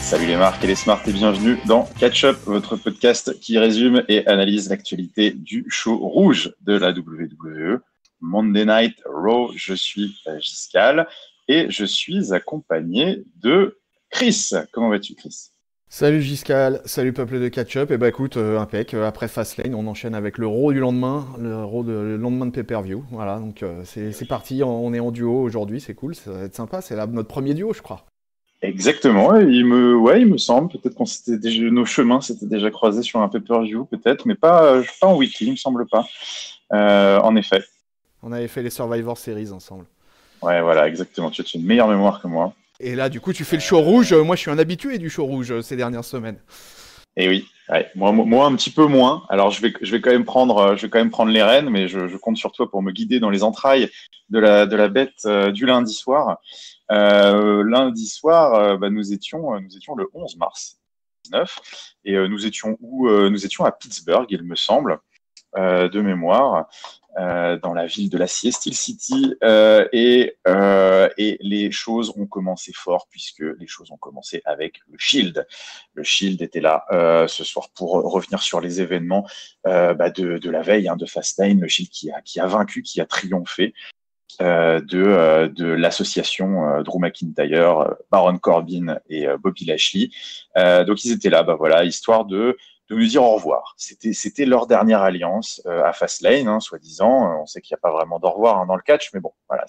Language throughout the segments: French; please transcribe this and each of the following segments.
Salut les marques et les smarts et bienvenue dans Catch Up, votre podcast qui résume et analyse l'actualité du show rouge de la WWE, Monday Night Raw. Je suis Giscal et je suis accompagné de Chris. Comment vas-tu, Chris? Salut Giscal, salut peuple de Catch-Up, et bah écoute, impec, après Fastlane, on enchaîne avec le Raw du lendemain, le lendemain de pay-per-view, voilà, donc c'est parti, on est en duo aujourd'hui, c'est cool, ça va être sympa, c'est notre premier duo je crois. Exactement, il me semble, peut-être qu'on s'était déjà, nos chemins s'étaient déjà croisés sur un pay-per-view, peut-être, mais pas en weekly, il me semble pas. En effet. On avait fait les Survivor Series ensemble. Ouais, voilà, exactement, tu as une meilleure mémoire que moi. Et là du coup tu fais le show rouge, moi je suis un habitué du show rouge ces dernières semaines. Et oui, ouais. Moi un petit peu moins. Alors je vais quand même prendre les rênes, mais je compte sur toi pour me guider dans les entrailles de la bête du lundi soir. Lundi soir, nous étions le 11 mars 19 et nous étions où nous étions à Pittsburgh, il me semble, de mémoire, dans la ville de l'acier, Steel City, et les choses ont commencé fort puisque les choses ont commencé avec le Shield. Le Shield était là ce soir pour revenir sur les événements de la veille, de Fastlane. Le Shield qui a vaincu, qui a triomphé de l'association Drew McIntyre, Baron Corbin et Bobby Lashley. Donc ils étaient là, histoire de nous dire au revoir. C'était leur dernière alliance à Fastlane, soi-disant. On sait qu'il n'y a pas vraiment d'au revoir dans le catch, mais bon, voilà,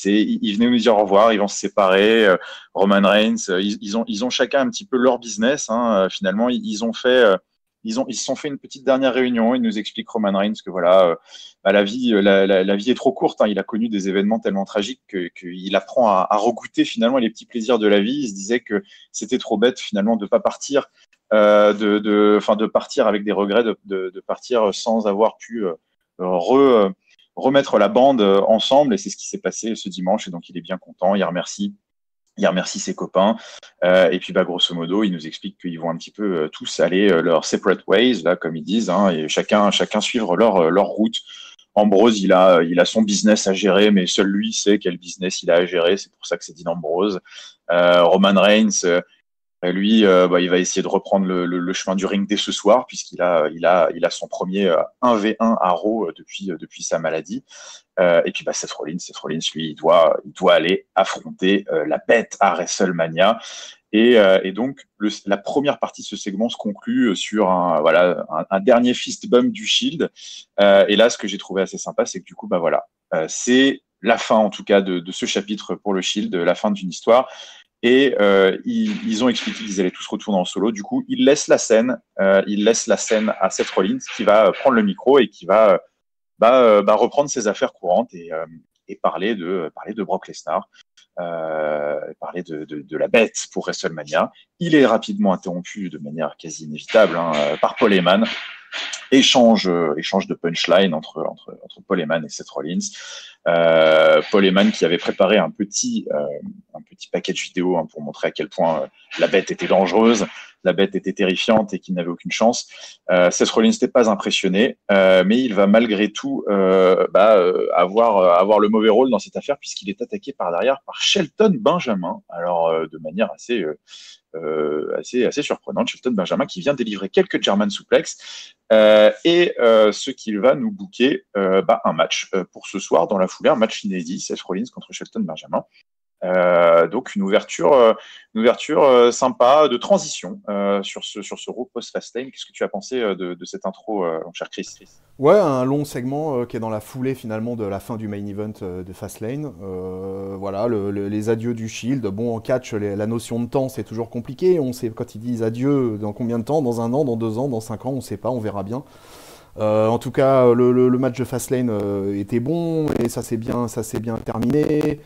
ils venaient nous dire au revoir, ils vont se séparer. Roman Reigns, ils ont chacun un petit peu leur business. Finalement, ils se sont fait une petite dernière réunion. Ils nous expliquent Roman Reigns que voilà, la vie, la vie est trop courte. Il a connu des événements tellement tragiques qu'il apprend à regoûter finalement les petits plaisirs de la vie. Il se disait que c'était trop bête finalement de pas partir, de partir avec des regrets, de partir sans avoir pu remettre la bande ensemble. Et c'est ce qui s'est passé ce dimanche. Et donc il est bien content. Il remercie ses copains. Et puis, grosso modo, il nous explique qu'ils vont un petit peu tous aller leur separate ways, là, comme ils disent, et chacun suivre leur route. Ambrose, il a son business à gérer, mais seul lui sait quel business il a à gérer. C'est pour ça que c'est Dean Ambrose. Roman Reigns, lui, il va essayer de reprendre le chemin du ring dès ce soir, puisqu'il a son premier 1v1 à Raw depuis sa maladie. Et puis Seth Rollins, lui, il doit aller affronter la bête à WrestleMania. Et donc, la première partie de ce segment se conclut sur un dernier fist bump du Shield. Et là, ce que j'ai trouvé assez sympa, c'est que du coup, c'est la fin, en tout cas, de ce chapitre pour le Shield, la fin d'une histoire. Et ils ont expliqué qu'ils allaient tous retourner en solo. Du coup, ils laissent la scène à Seth Rollins qui va prendre le micro et qui va reprendre ses affaires courantes et parler de Brock Lesnar, parler de la bête pour WrestleMania. Il est rapidement interrompu de manière quasi inévitable par Paul Heyman. Échange de punchline entre Paul Heyman et Seth Rollins. Paul Heyman qui avait préparé un petit package vidéo pour montrer à quel point la bête était dangereuse, la bête était terrifiante et qu'il n'avait aucune chance. Seth Rollins n'était pas impressionné, mais il va malgré tout avoir le mauvais rôle dans cette affaire puisqu'il est attaqué par derrière par Shelton Benjamin. Alors de manière assez surprenante, Shelton Benjamin qui vient délivrer quelques German suplex et ce qu'il va nous booker un match pour ce soir dans la foulée, un match inédit, Seth Rollins contre Shelton Benjamin. Donc une ouverture sympa de transition sur ce Raw post-Fastlane. Qu'est-ce que tu as pensé de cette intro, mon cher Chris? Ouais, un long segment qui est dans la foulée finalement de la fin du main event de Fastlane. Voilà, les adieux du Shield. Bon, en catch, la notion de temps, c'est toujours compliqué. On sait quand ils disent adieu, dans combien de temps, dans 1 an, dans 2 ans, dans 5 ans, on sait pas, on verra bien. En tout cas, le match de Fastlane était bon et ça s'est bien terminé.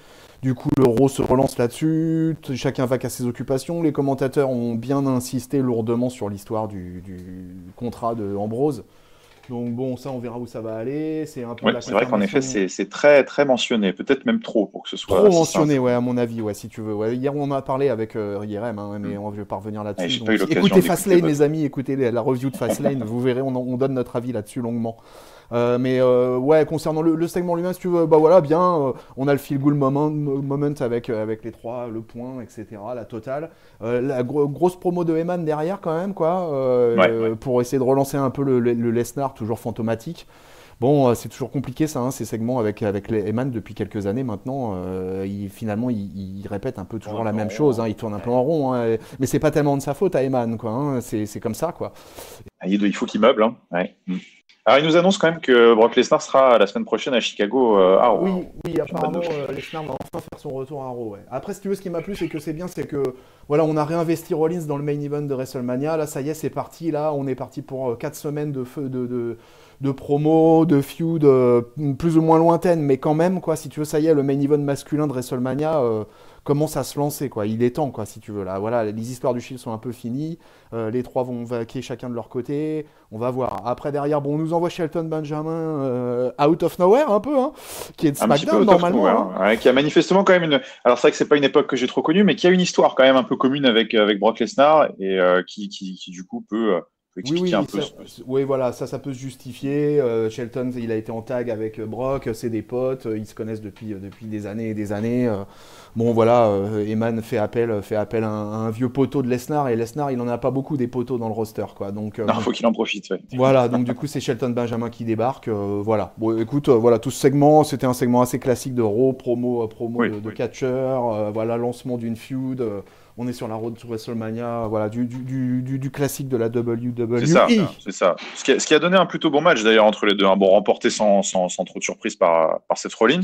Du coup, le Raw se relance là-dessus, chacun va qu'à ses occupations. Les commentateurs ont bien insisté lourdement sur l'histoire du contrat de Ambrose. Donc bon, ça, on verra où ça va aller. C'est un peu Ouais, la c'est vrai qu'en effet, confirmation. c'est très très mentionné, peut-être même trop pour que ce soit Trop si mentionné, sincère. ouais, à mon avis, ouais, si tu veux. Ouais, hier, on en a parlé avec IRM, hein, mais Hmm. je vais pas revenir Ouais, là-dessus. j'ai pas Donc, eu l'occasion écoutez d'écouter Fastlane, les votre. amis, écoutez la review de Fastlane, vous verrez, on donne notre avis là-dessus longuement. Mais ouais, concernant le segment lui-même, si tu veux, bah voilà, bien, on a le feel good moment avec les trois, le point, etc., la totale. Grosse promo de Heyman derrière quand même, quoi, Ouais, pour essayer de relancer un peu le Lesnar, toujours fantomatique. Bon, c'est toujours compliqué ça, hein, ces segments avec les Eman depuis quelques années maintenant. Finalement, il répète un peu tourne toujours un la peu en même rond, chose, hein. hein, il tourne un peu Ouais. en rond, hein, mais c'est pas tellement de sa faute à Eman, quoi. Hein, c'est comme ça, quoi. Ah, il faut qu'il meuble, hein. Ouais. Hmm. Alors, il nous annonce quand même que Brock Lesnar sera la semaine prochaine à Chicago. Ah, ouais, Oui, oui, c'est une bonne apparemment, nouvelle. Lesnar va enfin faire son retour à Raw. Ouais. Après, si tu veux, ce qui m'a plu, c'est que c'est bien, c'est que voilà, on a réinvesti Rollins dans le main event de WrestleMania. Là, ça y est, c'est parti. Là, on est parti pour 4 semaines de feu, de promo, de feud, plus ou moins lointaine, mais quand même, quoi. Si tu veux, ça y est, le main event masculin de WrestleMania commence à se lancer, quoi. Il est temps, quoi, si tu veux. Là, voilà, les histoires du Shield sont un peu finies. Les trois vont vaquer chacun de leur côté. On va voir. Après, derrière, bon, on nous envoie Shelton Benjamin out of nowhere, un peu, hein, qui est de Un petit peu SmackDown out of normalement. Hein. nowhere, ouais, qui a manifestement quand même une. Alors c'est vrai que c'est pas une époque que j'ai trop connue, mais qui a une histoire quand même un peu commune avec Brock Lesnar et qui du coup peut Oui, expliquer un oui, peu oui, voilà, ça peut se justifier. Shelton, il a été en tag avec Brock, c'est des potes, ils se connaissent depuis des années et des années. Bon, voilà, Eman fait appel à un vieux poteau de Lesnar, et Lesnar, il en a pas beaucoup des poteaux dans le roster, quoi. Donc, Non, bon, faut qu'il en profite. Ouais. voilà, donc du coup, c'est Shelton Benjamin qui débarque. Voilà. Bon, écoute, voilà, tout ce segment, c'était un segment assez classique de Raw, promo Oui, de oui. catcheur, voilà, lancement d'une feud. On est sur la road to WrestleMania, voilà, du classique de la C'est ça, WWE. c'est ça. Ce qui a donné un plutôt bon match d'ailleurs entre les deux. Un bon remporté sans trop de surprise par Seth Rollins.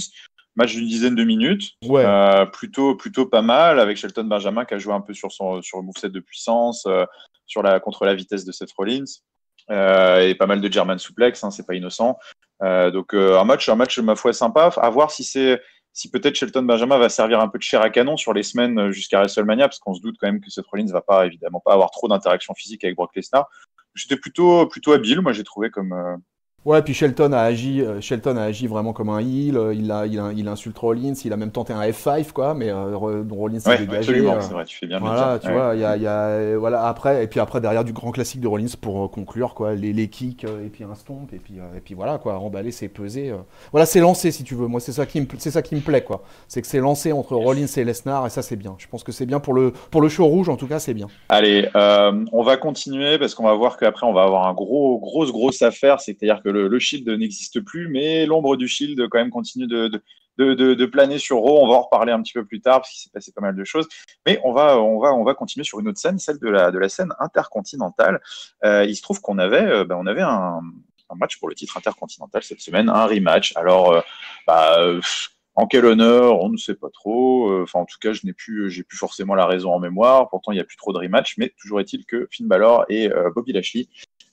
Match d'une dizaine de minutes, Ouais, plutôt pas mal avec Shelton Benjamin qui a joué un peu sur le moveset de puissance, contre la vitesse de Seth Rollins. Et pas mal de German suplex, hein, c'est pas innocent. Donc un match ma foi sympa. À voir si peut-être Shelton Benjamin va servir un peu de chair à canon sur les semaines jusqu'à WrestleMania, parce qu'on se doute quand même que Seth Rollins va pas évidemment pas avoir trop d'interaction physique avec Brock Lesnar. C'était plutôt habile, moi j'ai trouvé comme. ouais, puis Shelton a agi vraiment comme un heel. Il insulte Rollins, il a même tenté un F5, quoi, mais Rollins s'est Ouais, dégagé. absolument, c'est vrai, tu fais bien de le dire. Voilà, tu Ouais. vois, voilà, après, et puis après, derrière du grand classique de Rollins pour conclure, quoi, les kicks, et puis un stomp, et puis voilà, quoi, emballer, c'est peser. Voilà, c'est lancé, si tu veux. Moi, c'est ça qui me plaît, quoi. C'est que c'est lancé entre Rollins Yes. et Lesnar, et ça, c'est bien. Je pense que c'est bien pour le show rouge, en tout cas, c'est bien. Allez, on va continuer parce qu'on va voir qu'après on va avoir un grosse affaire, c'est-à-dire que le Shield n'existe plus, mais l'ombre du Shield quand même continue de planer sur Raw. On va en reparler un petit peu plus tard parce qu'il s'est passé pas mal de choses, mais on va continuer sur une autre scène, celle de la scène intercontinentale. Il se trouve qu'on avait un match pour le titre intercontinental cette semaine, un rematch. Alors, bah, en quel honneur, on ne sait pas trop. Enfin, en tout cas, j'ai plus forcément la raison en mémoire. Pourtant, il n'y a plus trop de rematch, mais toujours est-il que Finn Balor et Bobby Lashley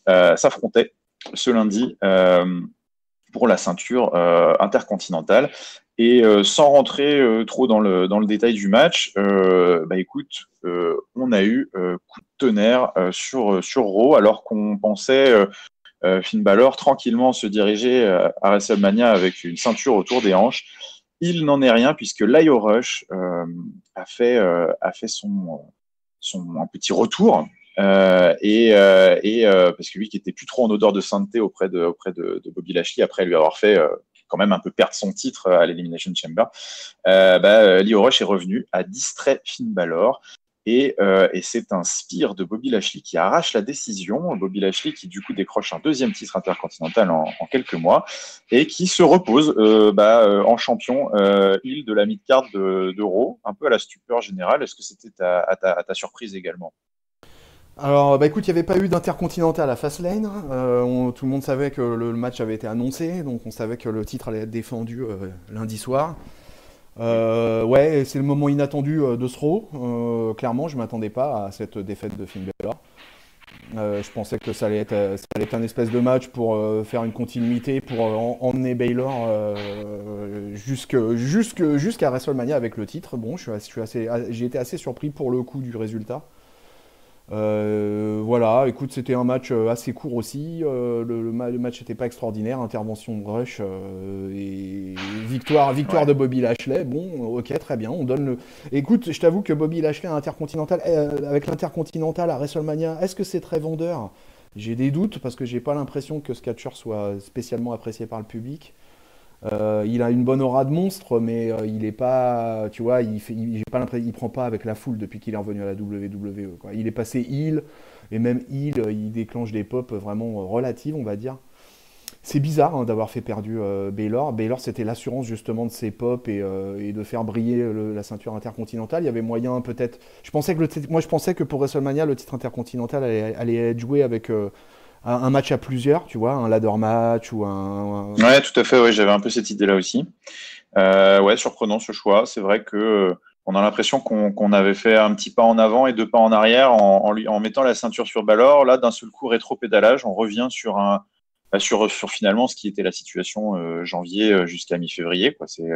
s'affrontaient ce lundi pour la ceinture intercontinentale. Et sans rentrer trop dans le détail du match, bah écoute, on a eu coup de tonnerre sur Raw, alors qu'on pensait Finn Balor tranquillement se diriger à WrestleMania avec une ceinture autour des hanches. Il n'en est rien puisque Lio Rush a fait un petit retour. Parce que lui qui était plus trop en odeur de sainteté auprès de Bobby Lashley après lui avoir fait quand même un peu perdre son titre à l'Elimination Chamber, Lio Rush est revenu, a distrait Finn Balor. Et c'est un spear de Bobby Lashley qui arrache la décision. Bobby Lashley qui du coup décroche un deuxième titre intercontinental en quelques mois et qui se repose en champion heel de la mid-card de Raw, un peu à la stupeur générale. Est-ce que c'était à ta surprise également? Alors, bah écoute, il n'y avait pas eu d'intercontinental à Fastlane. Tout le monde savait que le match avait été annoncé, donc on savait que le titre allait être défendu lundi soir. Oui. Ouais, c'est le moment inattendu de ce Raw. Clairement, je m'attendais pas à cette défaite de Finn Balor. Je pensais que ça allait être un espèce de match pour faire une continuité, pour emmener Baylor jusqu'à WrestleMania avec le titre. Bon, j'ai été assez surpris pour le coup du résultat. Voilà, écoute, c'était un match assez court aussi. Le match n'était pas extraordinaire. Intervention de Rush et victoire Ouais. de Bobby Lashley. Bon, ok, très bien. On donne le. Écoute, je t'avoue que Bobby Lashley avec l'Intercontinental à WrestleMania, est-ce que c'est très vendeur? J'ai des doutes parce que j'ai pas l'impression que ce catcheur soit spécialement apprécié par le public. Il a une bonne aura de monstre, mais il est pas, tu vois, j'ai pas l'impression, il prend pas avec la foule depuis qu'il est revenu à la WWE, quoi. Il est passé heel, et même heel, il déclenche des pop vraiment relatives, on va dire. C'est bizarre hein, d'avoir fait perdu Baylor. Baylor, c'était l'assurance justement de ses pop et de faire briller la ceinture intercontinentale. Il y avait moyen peut-être. Moi, je pensais que pour WrestleMania, le titre intercontinental allait être joué avec un match à plusieurs, tu vois, un ladder match ou Ouais, tout à fait. Ouais, j'avais un peu cette idée-là aussi. Ouais, surprenant ce choix. C'est vrai que on a l'impression qu'on avait fait un petit pas en avant et deux pas en arrière en mettant la ceinture sur Balor. Là, d'un seul coup, rétro-pédalage, on revient sur finalement ce qui était la situation janvier jusqu'à mi-février, quoi. C'est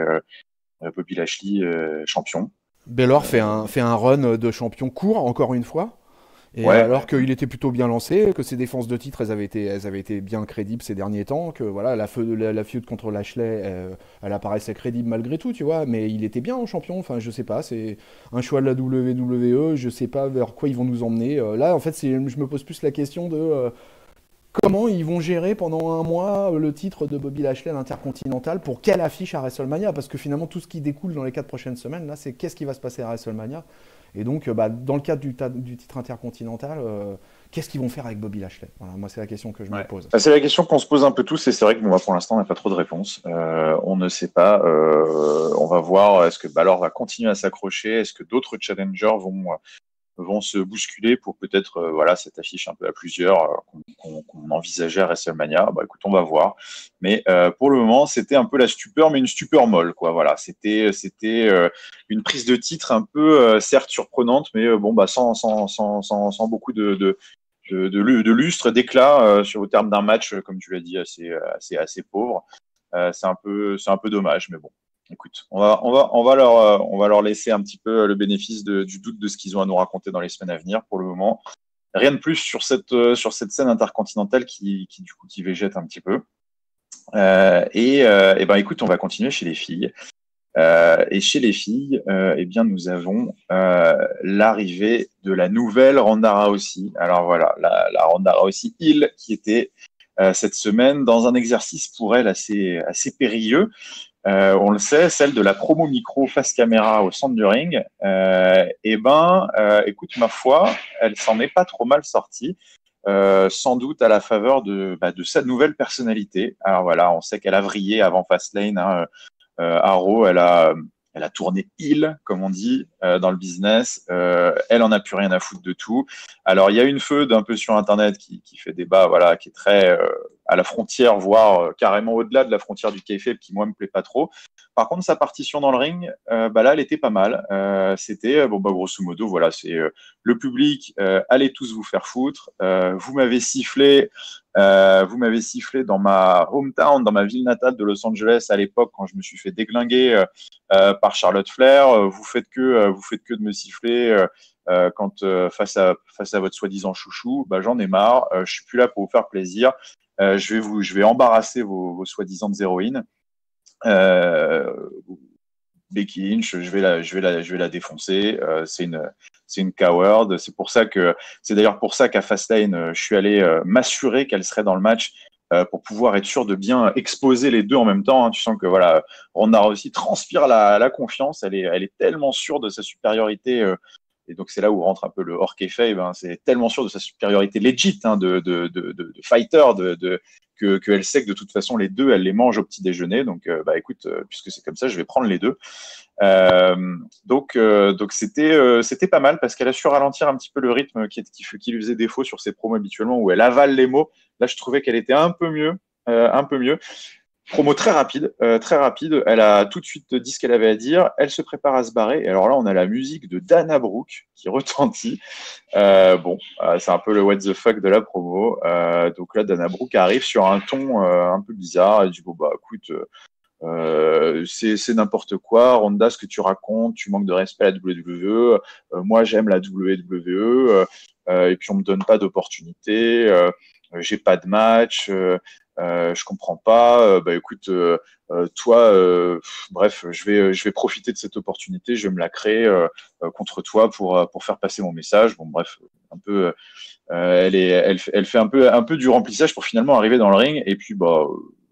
Bobby Lashley champion. Baylor Euh, fait un run de champion court, encore une fois. Et ouais, alors qu'il était plutôt bien lancé, que ses défenses de titre, elles avaient été bien crédibles ces derniers temps, que voilà, la feud contre Lashley, elle apparaissait crédible malgré tout, tu vois, mais il était bien en champion, enfin je sais pas, c'est un choix de la WWE, je sais pas vers quoi ils vont nous emmener. Là, en fait, je me pose plus la question de comment ils vont gérer pendant un mois le titre de Bobby Lashley à l'Intercontinental, pour quelle affiche à WrestleMania, parce que finalement tout ce qui découle dans les 4 prochaines semaines, là, c'est qu'est-ce qui va se passer à WrestleMania. Et donc, bah, dans le cadre du titre intercontinental, qu'est-ce qu'ils vont faire avec Bobby Lashley? Voilà, moi, c'est la question que je me ouais. pose. C'est la question qu'on se pose un peu tous et c'est vrai que bon, pour l'instant, on n'a pas trop de réponses. On ne sait pas. On va voir. Est-ce que Balor va continuer à s'accrocher? Est-ce que d'autres challengers vont se bousculer pour peut-être voilà cette affiche un peu à plusieurs qu'on envisageait à WrestleMania. Bah écoute, on va voir. Mais pour le moment, c'était un peu la stupeur, mais une stupeur molle, quoi. Voilà, c'était une prise de titre un peu certes surprenante, mais bon bah sans beaucoup de lustre, d'éclat sur au terme d'un match, comme tu l'as dit, assez pauvre. C'est un peu dommage, mais bon. Écoute, on va leur laisser un petit peu le bénéfice du doute de ce qu'ils ont à nous raconter dans les semaines à venir. Pour le moment, rien de plus sur cette scène intercontinentale qui du coup qui végète un petit peu. Et ben écoute, on va continuer chez les filles. Et chez les filles, eh bien nous avons l'arrivée de la nouvelle Ronda Rousey. Alors voilà, la Ronda Rousey Hill qui était cette semaine dans un exercice pour elle assez périlleux. On le sait, celle de la promo micro face caméra au centre du ring. Écoute, ma foi, elle s'en est pas trop mal sortie. Sans doute à la faveur de sa nouvelle personnalité. Alors voilà, on sait qu'elle a vrillé avant Fastlane, hein. Arrow, elle a tourné heel, comme on dit, dans le business. Elle en a plus rien à foutre de tout. Alors, il y a une feud un peu sur Internet qui fait débat, voilà, qui est très à la frontière, voire carrément au-delà de la frontière du kayfabe, qui moi me plaît pas trop. Par contre, sa partition dans le ring, bah là, elle était pas mal. C'était, bon, bah, grosso modo, voilà, c'est le public, allez tous vous faire foutre. Vous m'avez sifflé dans ma hometown, dans ma ville natale de Los Angeles à l'époque quand je me suis fait déglinguer par Charlotte Flair. Vous faites que de me siffler quand face à votre soi-disant chouchou. Bah, j'en ai marre. Je suis plus là pour vous faire plaisir. Je vais embarrasser vos soi-disant héroïnes. Euh, Becky Lynch, je vais la défoncer. C'est une coward. C'est d'ailleurs pour ça qu'à Fastlane, je suis allé m'assurer qu'elle serait dans le match pour pouvoir être sûr de bien exposer les deux en même temps, hein. Tu sens que voilà, Ronda Rousey transpire la confiance. Elle est tellement sûre de sa supériorité. Et donc c'est là où rentre un peu le hors kayfabe, hein. C'est tellement sûr de sa supériorité legit, hein, de fighter, qu'elle sait que de toute façon les deux, elle les mange au petit déjeuner. Donc bah écoute, puisque c'est comme ça, je vais prendre les deux. Donc c'était pas mal parce qu'elle a su ralentir un petit peu le rythme qui lui faisait défaut sur ses promos habituellement où elle avale les mots. Là, je trouvais qu'elle était un peu mieux, un peu mieux. Promo très rapide, très rapide. Elle a tout de suite dit ce qu'elle avait à dire. Elle se prépare à se barrer. Et alors là, on a la musique de Dana Brooke qui retentit. C'est un peu le what the fuck de la promo. Donc là, Dana Brooke arrive sur un ton un peu bizarre. Elle dit bon bah écoute, c'est n'importe quoi, Ronda, ce que tu racontes, tu manques de respect à la WWE. Moi, j'aime la WWE. et puis on me donne pas d'opportunité, j'ai pas de match, je comprends pas. Bah écoute, toi, bref, je vais profiter de cette opportunité, je vais me la créer contre toi pour faire passer mon message. Bon, bref, un peu, elle fait un peu du remplissage pour finalement arriver dans le ring, et puis bah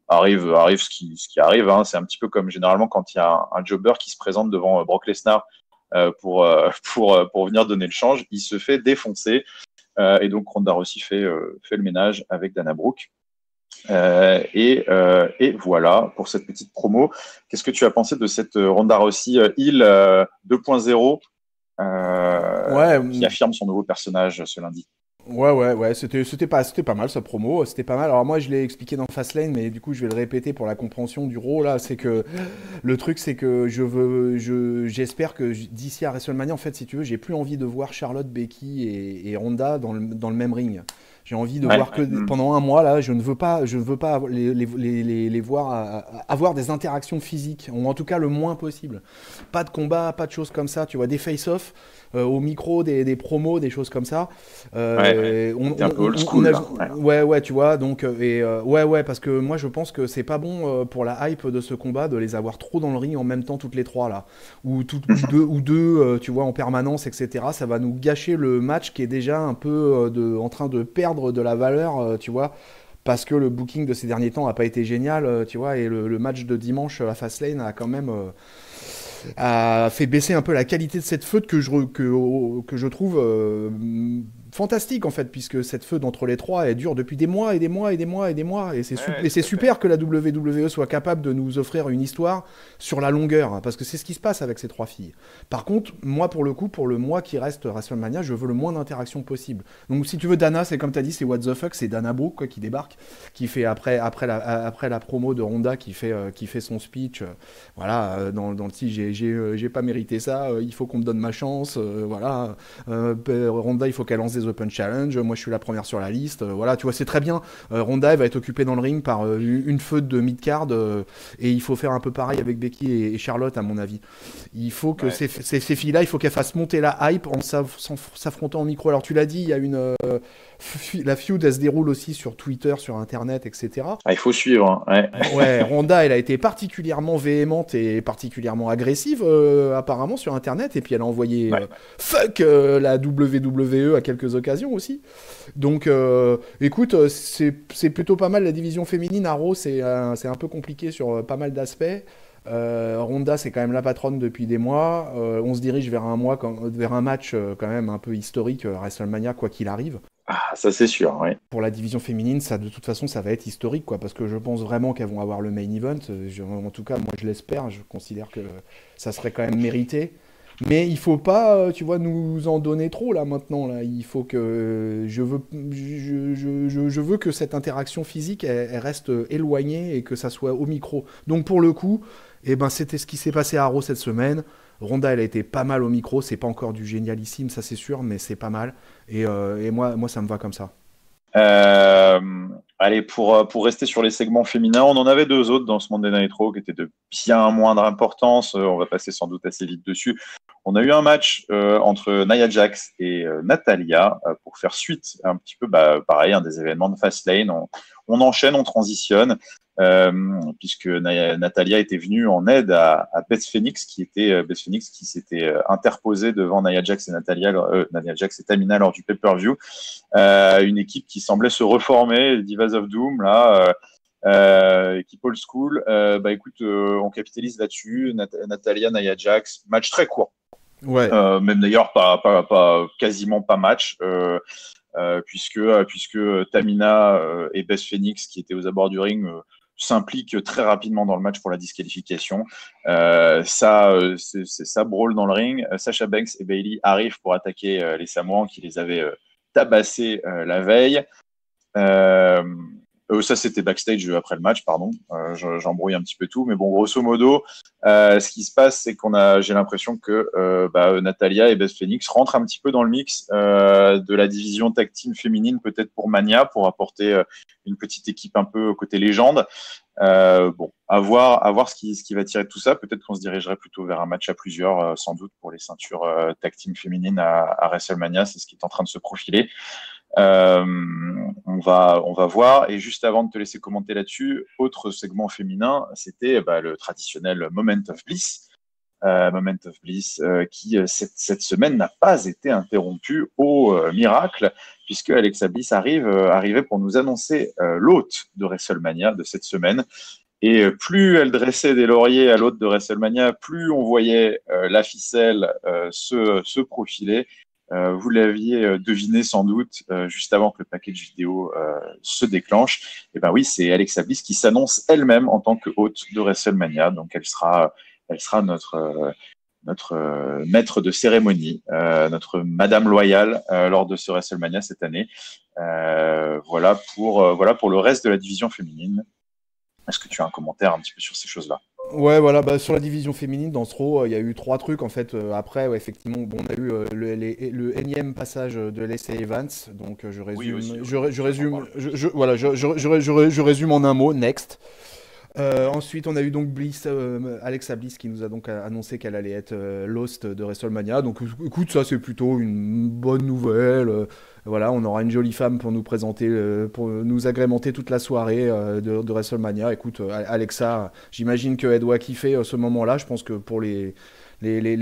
arrive ce qui arrive. Hein. C'est un petit peu comme généralement quand il y a un jobber qui se présente devant Brock Lesnar pour venir donner le change, il se fait défoncer. Et donc Ronda Rousey fait le ménage avec Dana Brooke. Et voilà pour cette petite promo. Qu'est-ce que tu as pensé de cette Ronda Rousey Heel 2.0 qui affirme son nouveau personnage ce lundi? Ouais, c'était pas mal sa promo, c'était pas mal. Alors moi je l'ai expliqué dans Fastlane, mais du coup je vais le répéter pour la compréhension du rôle là. C'est que le truc c'est que j'espère que d'ici à WrestleMania, en fait, si tu veux, j'ai plus envie de voir Charlotte, Becky et Ronda dans le même ring. J'ai envie de voir que pendant un mois là, je ne veux pas les voir avoir des interactions physiques, ou en tout cas le moins possible. Pas de combat, pas de choses comme ça, tu vois, des face-off au micro, des promos, des choses comme ça. C'est un peu old school. Ouais, tu vois, donc ouais, parce que moi je pense que c'est pas bon pour la hype de ce combat de les avoir trop dans le ring en même temps toutes les trois là, ou deux, tu vois, en permanence, etc. Ça va nous gâcher le match qui est déjà un peu en train de perdre de la valeur, tu vois. Parce que le booking de ces derniers temps n'a pas été génial, tu vois, et le match de dimanche à Fastlane a quand même a fait baisser un peu la qualité de cette feud que je trouve fantastique en fait, puisque cette feud entre les trois elle dure depuis des mois et des mois et des mois et des mois, et c'est super que la WWE soit capable de nous offrir une histoire sur la longueur, hein, parce que c'est ce qui se passe avec ces trois filles. Par contre, moi pour le coup, pour le mois qui reste WrestleMania, je veux le moins d'interactions possible. Donc si tu veux, Dana, c'est comme tu as dit, c'est what the fuck, c'est Dana Brooke quoi, qui débarque, qui fait après la promo de Ronda, qui fait son speech, voilà, dans le style j'ai pas mérité ça, il faut qu'on me donne ma chance, voilà, Ronda il faut qu'elle lance des Open Challenge, moi je suis la première sur la liste, voilà, tu vois, c'est très bien. Ronda elle va être occupée dans le ring par une feud de mid-card, et il faut faire un peu pareil avec Becky et Charlotte à mon avis. Il faut que ces filles-là, il faut qu'elles fassent monter la hype en s'affrontant au micro. Alors tu l'as dit, il y a la feud elle se déroule aussi sur Twitter, sur Internet, etc. Il faut suivre. Ouais, Ronda, elle a été particulièrement véhémente et particulièrement agressive apparemment sur Internet, et puis elle a envoyé fuck la WWE à quelques occasions aussi. Donc écoute, c'est plutôt pas mal la division féminine. À Raw, c'est un peu compliqué sur pas mal d'aspects. Ronda, c'est quand même la patronne depuis des mois. On se dirige vers un match quand même un peu historique, WrestleMania, quoi qu'il arrive. Ah, ça c'est sûr, oui. Pour la division féminine, ça de toute façon, ça va être historique, quoi, parce que je pense vraiment qu'elles vont avoir le main event. En tout cas, moi je l'espère. Je considère que ça serait quand même mérité. Mais il faut pas, tu vois, nous en donner trop là maintenant. Là, il faut que je veux que cette interaction physique elle reste éloignée et que ça soit au micro. Donc pour le coup, c'était ce qui s'est passé à Raw cette semaine. Ronda, elle a été pas mal au micro. C'est pas encore du génialissime, ça c'est sûr, mais c'est pas mal. Et moi, ça me va comme ça. Allez, pour rester sur les segments féminins, on en avait deux autres dans ce Monday Night Raw qui étaient de bien moindre importance. On va passer sans doute assez vite dessus. On a eu un match entre Nia Jax et Natalya pour faire suite un petit peu, pareil, des événements de Fastlane. On enchaîne, on transitionne, puisque Natalya était venue en aide à Beth Phoenix, qui s'était interposée devant Nia Jax et Tamina lors du pay-per-view. Une équipe qui semblait se reformer, Divas of Doom, là, équipe old school. Écoute, on capitalise là-dessus. Natalya, Nia Jax, match très court. Ouais. Même d'ailleurs, quasiment pas match. Puisque Tamina et Beth Phoenix, qui étaient aux abords du ring, s'impliquent très rapidement dans le match pour la disqualification. Ça brawl dans le ring. Sasha Banks et Bayley arrivent pour attaquer les Samoans qui les avaient tabassés la veille. Ça, c'était backstage après le match, pardon. J'embrouille un petit peu tout. Mais bon, grosso modo, ce qui se passe, c'est j'ai l'impression que Natalya et Beth Phoenix rentrent un petit peu dans le mix de la division tag team féminine, peut-être pour Mania, pour apporter une petite équipe un peu côté légende. Bon, à voir ce qui va tirer de tout ça. Peut-être qu'on se dirigerait plutôt vers un match à plusieurs, sans doute pour les ceintures tag team féminines à WrestleMania. C'est ce qui est en train de se profiler. Euh, on va voir. Et juste avant de te laisser commenter là-dessus, autre segment féminin, c'était le traditionnel Moment of Bliss. Moment of Bliss qui, cette semaine, n'a pas été interrompu au miracle, puisque Alexa Bliss arrivait pour nous annoncer l'hôte de WrestleMania de cette semaine. Et plus elle dressait des lauriers à l'hôte de WrestleMania, plus on voyait la ficelle se profiler. Vous l'aviez deviné sans doute juste avant que le package vidéo se déclenche. Et ben oui, c'est Alexa Bliss qui s'annonce elle-même en tant que hôte de WrestleMania. Donc elle sera notre maître de cérémonie, notre Madame Loyale lors de ce WrestleMania cette année. Voilà pour le reste de la division féminine. Est-ce que tu as un commentaire un petit peu sur ces choses-là? Ouais, voilà, sur la division féminine, dans ce Raw, il y a eu trois trucs en fait. Après, ouais, effectivement, bon, on a eu le énième passage de Lacey Evans. Donc, je Oui, résume, aussi, je ça j'en résume, parle. voilà, je résume en un mot. Next. Ensuite, on a eu donc Alexa Bliss qui nous a donc annoncé qu'elle allait être l'host de WrestleMania. Donc, écoute, ça c'est plutôt une bonne nouvelle. Voilà, on aura une jolie femme pour nous présenter, pour nous agrémenter toute la soirée de WrestleMania. Écoute, Alexa, j'imagine qu'elle doit kiffer ce moment-là. Je pense que pour les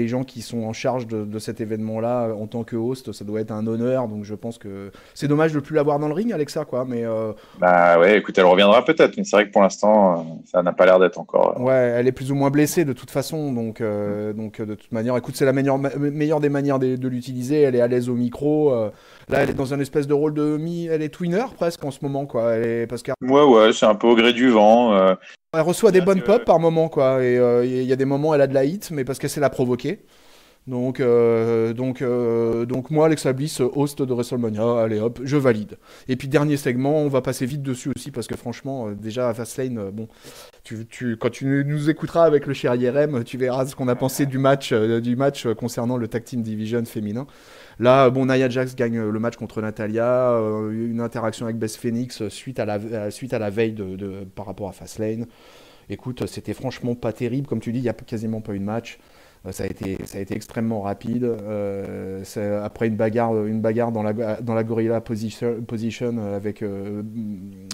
gens qui sont en charge de cet événement-là en tant que host, ça doit être un honneur. Donc, je pense que c'est dommage de ne plus la voir dans le ring, Alexa, quoi. Mais Bah ouais, écoute, elle reviendra peut-être, mais c'est vrai que pour l'instant, ça n'a pas l'air d'être encore. ouais, elle est plus ou moins blessée de toute façon, donc de toute manière, écoute, c'est la meilleure des manières de l'utiliser. Elle est à l'aise au micro. Là, elle est dans un espèce de rôle elle est tweener presque en ce moment, quoi. Parce qu'elle Ouais, c'est un peu au gré du vent. reçoit C'est des vrai bonnes pop que par moment, quoi. Et il y a des moments, elle a de la hit, mais parce qu'elle sait la provoquer. Donc moi, Alexa Bliss, host de WrestleMania, allez hop, je valide. Et puis dernier segment, on va passer vite dessus aussi parce que franchement, déjà à Fastlane, bon, quand tu nous écouteras avec le cher IRM, tu verras ce qu'on a pensé du match concernant le Tag Team Division féminin. Là, bon, Nia Jax gagne le match contre Natalia, une interaction avec Beth Phoenix suite à la veille par rapport à Fastlane. Écoute, c'était franchement pas terrible, comme tu dis, il n'y a quasiment pas eu de match. Ça a été extrêmement rapide. Après une bagarre dans la gorilla position avec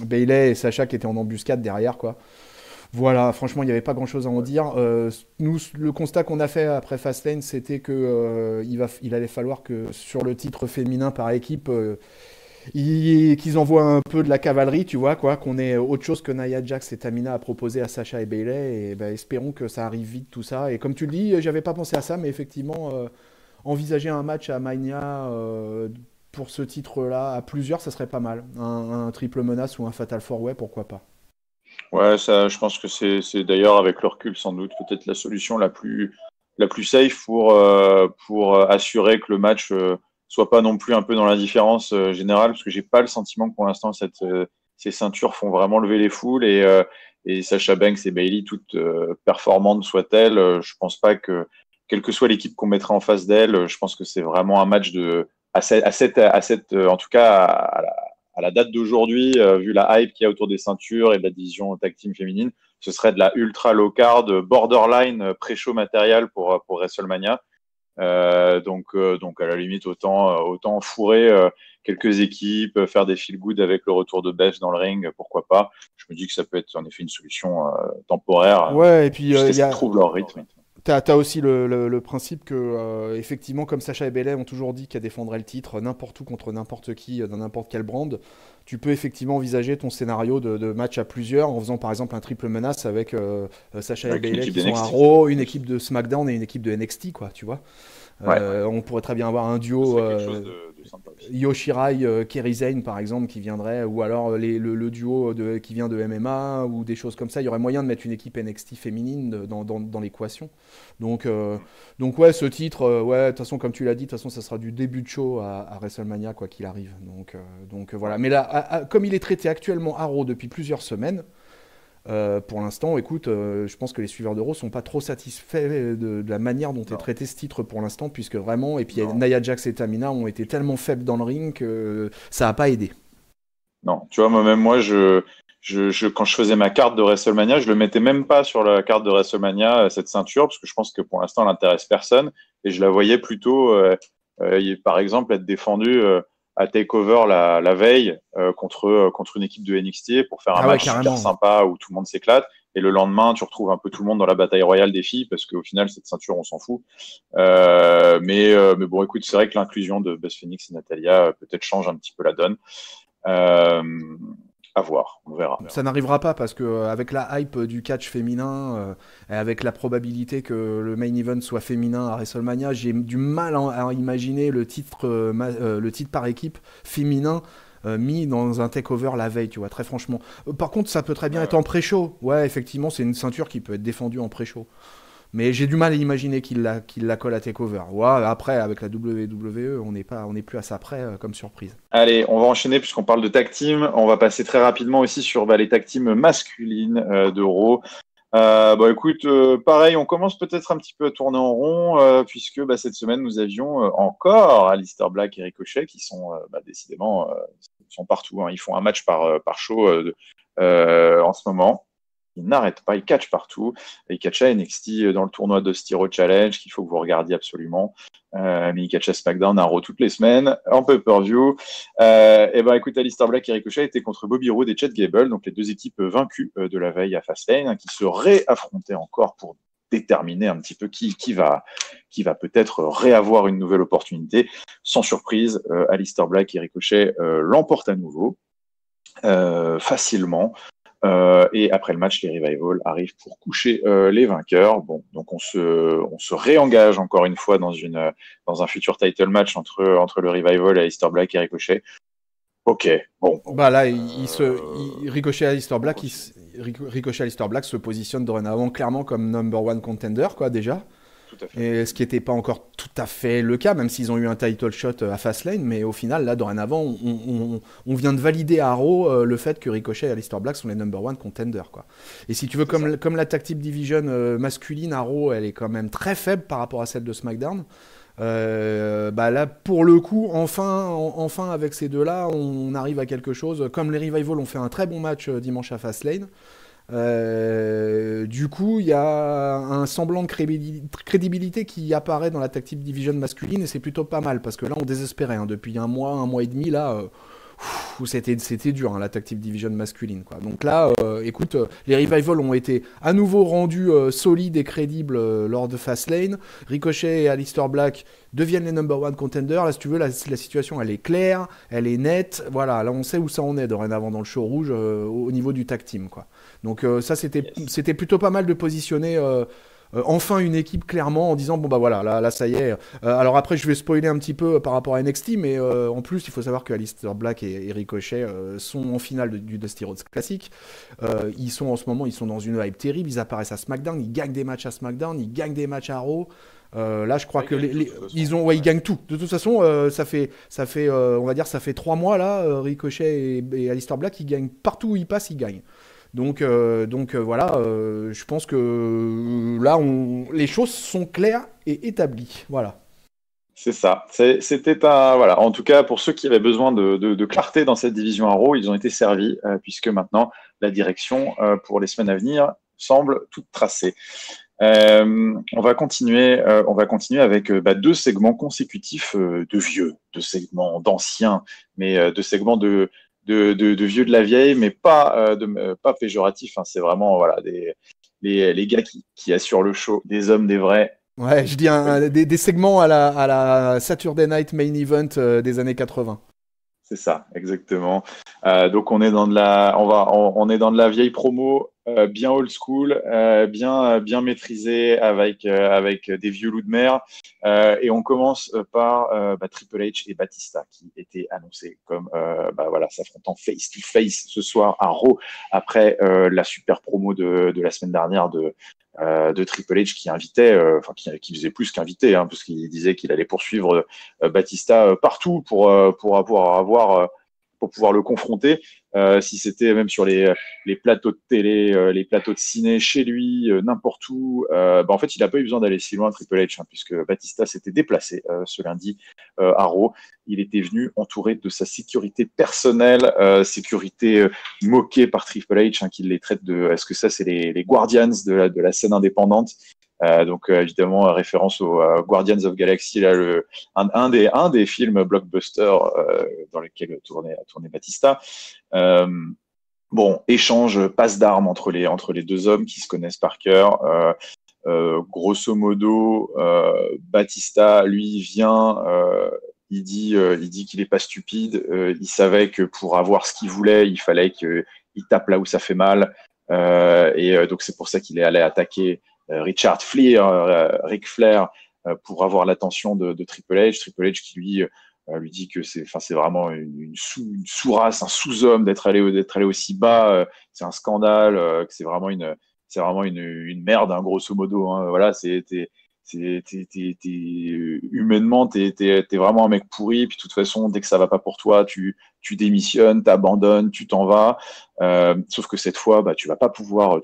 Bayley et Sacha qui étaient en embuscade derrière, quoi. Voilà, franchement, il n'y avait pas grand-chose à en dire. Nous, le constat qu'on a fait après Fastlane, c'était que il allait falloir que sur le titre féminin par équipe, qu'ils envoient un peu de la cavalerie, tu vois, quoi, qu'on ait autre chose que Nia Jax et Tamina à proposer à Sacha et Bayley, et ben, espérons que ça arrive vite tout ça. Et comme tu le dis, j'avais pas pensé à ça, mais effectivement, envisager un match à Mania pour ce titre-là, à plusieurs, ça serait pas mal. Un triple menace ou un Fatal 4-Way, pourquoi pas. ouais, ça, je pense que c'est d'ailleurs avec le recul sans doute peut-être la solution la plus safe pour assurer que le match soit pas non plus un peu dans l'indifférence générale, parce que j'ai pas le sentiment que pour l'instant ces ceintures font vraiment lever les foules et Sasha Banks et Bayley, toutes performantes soient-elles, je pense pas que quelle que soit l'équipe qu'on mettra en face d'elles, je pense que c'est vraiment un match de en tout cas à la date d'aujourd'hui, vu la hype qu'il y a autour des ceintures et de la division tag team féminine, ce serait de la ultra low card, borderline pré-show matériel pour WrestleMania. Donc à la limite, autant fourrer quelques équipes, faire des feel good avec le retour de Beth dans le ring, pourquoi pas. Je me dis que ça peut être en effet une solution temporaire Ouais, et puis jusqu'à ce qu'ils trouvent leur rythme. t'as aussi le principe que, effectivement, comme Sacha et Bayley ont toujours dit qu'elles défendraient le titre n'importe où contre n'importe qui, dans n'importe quel brand, tu peux effectivement envisager ton scénario de match à plusieurs en faisant par exemple un triple menace avec Sacha et Avec une Bayley équipe qui sont à d'NXT. Raw, une équipe de SmackDown et une équipe de NXT, quoi, tu vois. Ouais, On pourrait très bien avoir un ce duo serait quelque chose de sympa aussi. Yoshirai, Kairi Sane par exemple qui viendrait, ou alors le duo qui vient de MMA ou des choses comme ça. Il y aurait moyen de mettre une équipe NXT féminine dans l'équation. Donc, euh, donc ouais, ce titre, ouais, de toute façon comme tu l'as dit, de toute façon ça sera du début de show à WrestleMania quoi qu'il arrive. Donc voilà. Ouais. Mais là, comme il est traité actuellement à Raw depuis plusieurs semaines. Pour l'instant, écoute, je pense que les suiveurs d'Euro sont pas trop satisfaits de la manière dont est Non, traité ce titre pour l'instant, puisque vraiment, et puis non. Nia Jax et Tamina ont été tellement faibles dans le ring que ça a pas aidé. Non, tu vois, moi, quand je faisais ma carte de WrestleMania, je le mettais même pas sur la carte de WrestleMania, cette ceinture, parce que je pense que pour l'instant, elle n'intéresse personne. Et je la voyais plutôt, par exemple, être défendue à TakeOver la veille contre une équipe de NXT pour faire un Ah ouais, match super carrément. sympa où tout le monde s'éclate. Et le lendemain, tu retrouves un peu tout le monde dans la bataille royale des filles, parce qu'au final, cette ceinture, on s'en fout. Mais bon, écoute, c'est vrai que l'inclusion de Beth Phoenix et Natalia peut-être change un petit peu la donne. Euh, à voir, on verra. Ça n'arrivera pas parce que avec la hype du catch féminin et avec la probabilité que le main event soit féminin à WrestleMania, j'ai du mal à imaginer le titre par équipe féminin mis dans un takeover la veille, tu vois, très franchement. Par contre, ça peut très bien être en pré-show. Ouais, effectivement, c'est une ceinture qui peut être défendue en pré-show. Mais j'ai du mal à imaginer qu'il la colle à TakeOver. Ouais, après, avec la WWE, on n'est plus à ça près comme surprise. Allez, on va enchaîner puisqu'on parle de tag team. On va passer très rapidement aussi sur les tag teams masculines de Raw. Écoute, pareil, on commence peut-être un petit peu à tourner en rond puisque cette semaine nous avions encore Aleister Black et Ricochet qui sont décidément sont partout. Hein. Ils font un match par show en ce moment. Ils n'arrêtent pas, ils catchent partout. Ils catchent à NXT dans le tournoi de Styro Challenge qu'il faut que vous regardiez absolument. Mais ils catchent à SmackDown, à Raw toutes les semaines, en pay-per-view. Écoute, Aleister Black et Ricochet étaient contre Bobby Roode et Chad Gable, donc les deux équipes vaincues de la veille à Fastlane, hein, qui se réaffrontaient encore pour déterminer un petit peu qui va peut-être réavoir une nouvelle opportunité. Sans surprise, Aleister Black et Ricochet l'emportent à nouveau, facilement. Et après le match, les Revival arrivent pour coucher les vainqueurs. Bon, donc on se réengage encore une fois dans un futur title match entre le Revival et Aleister Black et Ricochet. Ok, bon. Bah là, Ricochet Aleister Black, Ricochet Aleister Black se positionne dorénavant clairement comme number one contender, quoi, déjà. Tout à fait. Et ce qui n'était pas encore tout à fait le cas, même s'ils ont eu un title shot à Fastlane, mais au final, là, dorénavant, on vient de valider à Raw le fait que Ricochet et Aleister Black sont les number one contenders, quoi. Et si tu veux, comme la tag team division masculine à Raw, elle est quand même très faible par rapport à celle de SmackDown. Là, pour le coup, enfin avec ces deux-là, on arrive à quelque chose. Comme les Revival ont fait un très bon match dimanche à Fastlane, du coup, il y a un semblant de crédibilité qui apparaît dans la tag team division masculine et c'est plutôt pas mal parce que là, on désespérait. Hein, depuis un mois et demi, là, c'était dur, hein, la tag team division masculine, quoi. Donc là, écoute, les Revival ont été à nouveau rendus solides et crédibles lors de Fastlane. Ricochet et Aleister Black deviennent les number one contenders. Là, si tu veux, la situation, elle est claire, elle est nette. Voilà, là, on sait où ça en est dorénavant dans le show rouge au niveau du tag team, quoi. Donc ça, c'était plutôt pas mal de positionner enfin une équipe clairement en disant bon bah voilà, là ça y est. Alors après, je vais spoiler un petit peu par rapport à NXT, mais en plus, il faut savoir que Aleister Black et Ricochet sont en finale du Dusty Rhodes Classic. Ils sont en ce moment, ils sont dans une hype terrible. Ils apparaissent à SmackDown, ils gagnent des matchs à SmackDown, ils gagnent des matchs à Raw. Là, je crois que ils gagnent tout. De toute façon, ça fait, on va dire, ça fait 3 mois là. Ricochet et Aleister Black, ils gagnent partout où ils passent, ils gagnent. Donc voilà, je pense que là, les choses sont claires et établies. Voilà. C'est ça. C'était voilà. En tout cas, pour ceux qui avaient besoin de clarté dans cette division à Raw, ils ont été servis puisque maintenant la direction pour les semaines à venir semble toute tracée. On va continuer avec 2 segments consécutifs de vieux, 2 segments d'anciens, mais 2 segments de vieux de la vieille, mais pas péjoratif. Hein, c'est vraiment voilà les gars qui assurent le show, des hommes, des vrais. Ouais, je dis des segments à la Saturday Night Main Event des années 80. C'est ça, exactement. Donc on est dans on est dans de la vieille promo, bien old school, bien maîtrisée avec des vieux loups de mer. Et on commence par Triple H et Batista qui étaient annoncés comme s'affrontant face to face ce soir à Raw après la super promo de la semaine dernière de Triple H qui invitait, qui faisait plus qu'inviter, hein, parce qu'il disait qu'il allait poursuivre Batista partout pour pouvoir avoir pour pouvoir le confronter. Si c'était même sur les plateaux de télé, les plateaux de ciné, chez lui, n'importe où, en fait, il n'a pas eu besoin d'aller si loin, Triple H, hein, puisque Batista s'était déplacé ce lundi à Raw. Il était venu entouré de sa sécurité personnelle, sécurité moquée par Triple H, hein, qui les traite de. Est-ce que ça, c'est les Guardians de la scène indépendante? Donc évidemment référence aux Guardians of Galaxy, là, un des films blockbuster dans lequel a tourné Batista. Bon, échange, passe d'armes entre les deux hommes qui se connaissent par cœur. Grosso modo, Batista, lui, vient, il dit qu'il n'est pas stupide. Il savait que pour avoir ce qu'il voulait, il fallait qu'il tape là où ça fait mal. Donc c'est pour ça qu'il est allé attaquer Richard Flair, Ric Flair, pour avoir l'attention de Triple H. Triple H qui lui dit que c'est vraiment une sous-race, un sous-homme d'être allé aussi bas. C'est un scandale, que c'est vraiment une merde, hein, grosso modo. Hein. Voilà, humainement, t'es vraiment un mec pourri. Puis de toute façon, dès que ça va pas pour toi, tu démissionnes, t'abandonnes, tu t'en vas. Sauf que cette fois, tu vas pas pouvoir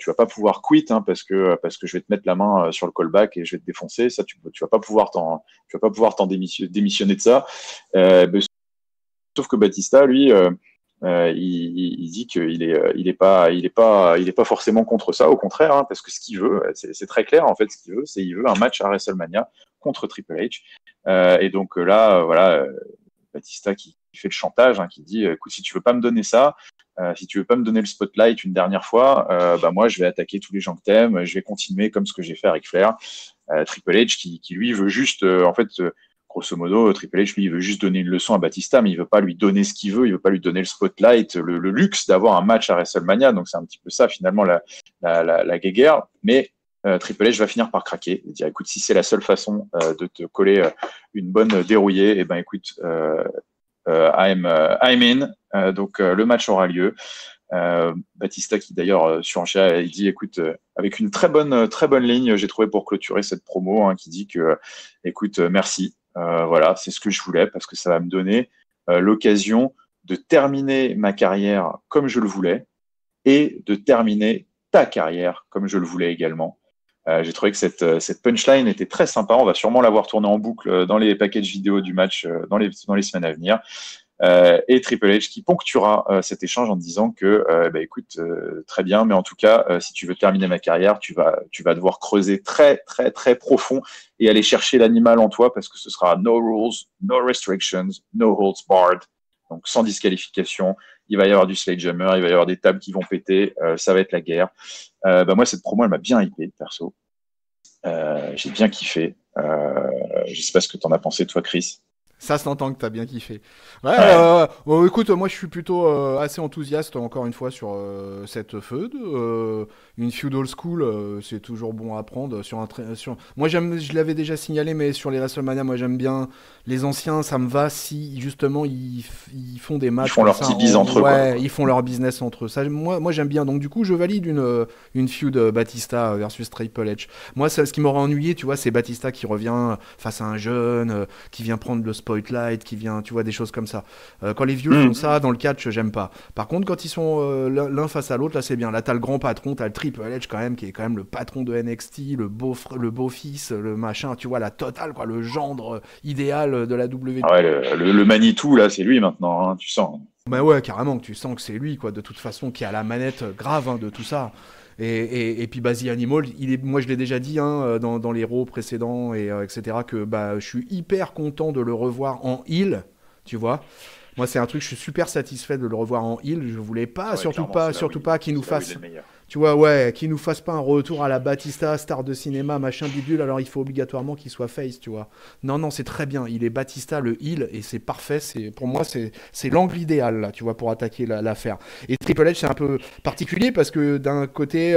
quit, hein, parce que je vais te mettre la main sur le callback et je vais te défoncer. Ça, tu vas pas pouvoir t'en démissionner de ça. Sauf que Batista, lui, il dit qu'il est pas forcément contre ça, au contraire, hein, parce que ce qu'il veut, c'est très clair en fait, ce qu'il veut, c'est il veut un match à WrestleMania contre Triple H. Et donc là, voilà, Batista qui fait le chantage, hein, qui dit, écoute, si tu veux pas me donner ça, si tu veux pas me donner le spotlight une dernière fois, moi je vais attaquer tous les gens que t'aimes, je vais continuer comme ce que j'ai fait avec Flair. Triple H qui lui veut juste, grosso modo, Triple H, lui, il veut juste donner une leçon à Batista, mais il veut pas lui donner ce qu'il veut, il veut pas lui donner le spotlight, le luxe d'avoir un match à WrestleMania. Donc c'est un petit peu ça finalement la guéguerre. Mais Triple H va finir par craquer et dire, écoute, si c'est la seule façon de te coller une bonne dérouillée, écoute, I'm in. Donc le match aura lieu. Batista qui d'ailleurs surenchère, il dit, écoute, avec une très bonne ligne, j'ai trouvé pour clôturer cette promo, hein, qui dit que, écoute, merci. Voilà, c'est ce que je voulais parce que ça va me donner l'occasion de terminer ma carrière comme je le voulais et de terminer ta carrière comme je le voulais également. J'ai trouvé que cette punchline était très sympa. On va sûrement l'avoir tournée en boucle dans les packages vidéo du match dans les semaines à venir. Et Triple H qui ponctuera cet échange en disant que écoute, très bien, mais en tout cas, si tu veux terminer ma carrière, tu vas devoir creuser très très très profond et aller chercher l'animal en toi, parce que ce sera no rules, no restrictions, no holds barred, donc sans disqualification. Il va y avoir du sledgehammer, il va y avoir des tables qui vont péter, ça va être la guerre. Moi, cette promo, elle m'a bien hypé, perso. J'ai bien kiffé. Je sais pas ce que t'en as pensé, toi, Chris. Ça s'entend que t'as bien kiffé. Ouais, écoute, moi je suis plutôt assez enthousiaste encore une fois sur cette feud. Une feud old school, c'est toujours bon à prendre. Moi je l'avais déjà signalé, mais sur les WrestleMania, moi j'aime bien les anciens. Ça me va si justement ils font des matchs. Ils font leur petit biz entre eux. Ouais, ils font leur business entre eux. Ça, moi j'aime bien. Donc du coup, je valide une feud Batista versus Triple H. Moi, ce qui m'aurait ennuyé, tu vois, c'est Batista qui revient face à un jeune, qui vient prendre le spotlight, qui vient, tu vois, des choses comme ça. Quand les vieux font ça, dans le catch, j'aime pas. Par contre, quand ils sont l'un face à l'autre, là, c'est bien. Là, t'as le grand patron, t'as le Triple H quand même, qui est quand même le patron de NXT, le beau-fils, le machin, tu vois, la totale, quoi, le gendre idéal de la WWE. Ah ouais, le Manitou, là, c'est lui maintenant, hein, tu sens. Bah ouais, carrément, tu sens que c'est lui, quoi, de toute façon, qui a la manette grave, hein, de tout ça. Et puis The Animal, moi je l'ai déjà dit, hein, dans les Raw précédents, etc., que je suis hyper content de le revoir en heel, tu vois. Moi c'est un truc, je suis super satisfait de le revoir en heel. Je voulais pas, ouais, surtout pas qu'il nous fasse... Tu vois, ouais, qu'il nous fasse pas un retour à la Batista, star de cinéma, machin bidule, alors il faut obligatoirement qu'il soit face, tu vois. Non, c'est très bien. Il est Batista, le heel, et c'est parfait. Pour moi, c'est l'angle idéal, là, tu vois, pour attaquer l'affaire. Et Triple H, c'est un peu particulier parce que d'un côté,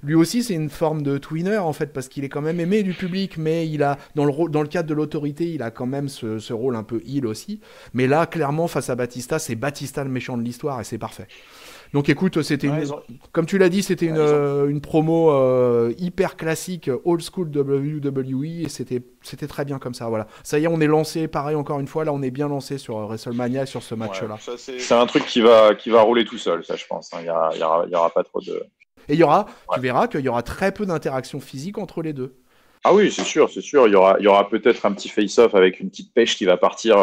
lui aussi, c'est une forme de twinner, en fait, parce qu'il est quand même aimé du public, mais il a, dans le cadre de l'autorité, il a quand même ce rôle un peu heel aussi. Mais là, clairement, face à Batista, c'est Batista le méchant de l'histoire, et c'est parfait. Donc écoute, c'était comme tu l'as l'as dit, c'était une promo hyper classique, old school WWE, et c'était très bien comme ça. Voilà. Ça y est, on est lancé, pareil encore une fois, là on est bien lancé sur WrestleMania, sur ce match-là. C'est un truc qui va rouler tout seul, ça je pense. Il y aura pas trop de... Et tu verras qu'il y aura très peu d'interaction physique entre les deux. Ah oui, c'est sûr. Il y aura peut-être un petit face-off avec une petite pêche qui va partir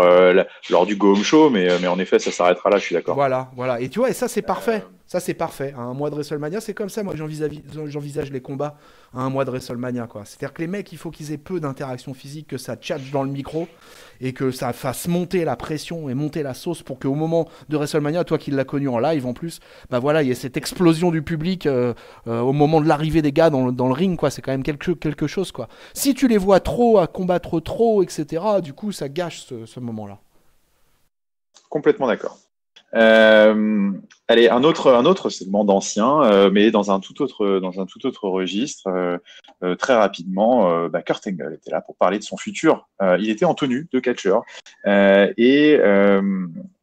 lors du Go Home Show, mais en effet, ça s'arrêtera là, je suis d'accord. Voilà. Et tu vois, et ça, c'est parfait. Ça, c'est parfait. À un mois de WrestleMania, c'est comme ça, moi, j'envisage les combats à un mois de WrestleMania, quoi. C'est-à-dire que les mecs, il faut qu'ils aient peu d'interaction physique, que ça tchatche dans le micro, et que ça fasse monter la pression et monter la sauce pour qu'au moment de WrestleMania, toi qui l'as connu en live en plus, bah voilà, il y ait cette explosion du public au moment de l'arrivée des gars dans le ring, quoi. C'est quand même quelque chose, quoi. Si tu les vois trop à combattre trop, etc., du coup, ça gâche ce moment-là. Complètement d'accord. Allez, un autre segment d'ancien, mais dans un tout autre registre. Très rapidement, Kurt Angle était là pour parler de son futur. Il était en tenue de catcheur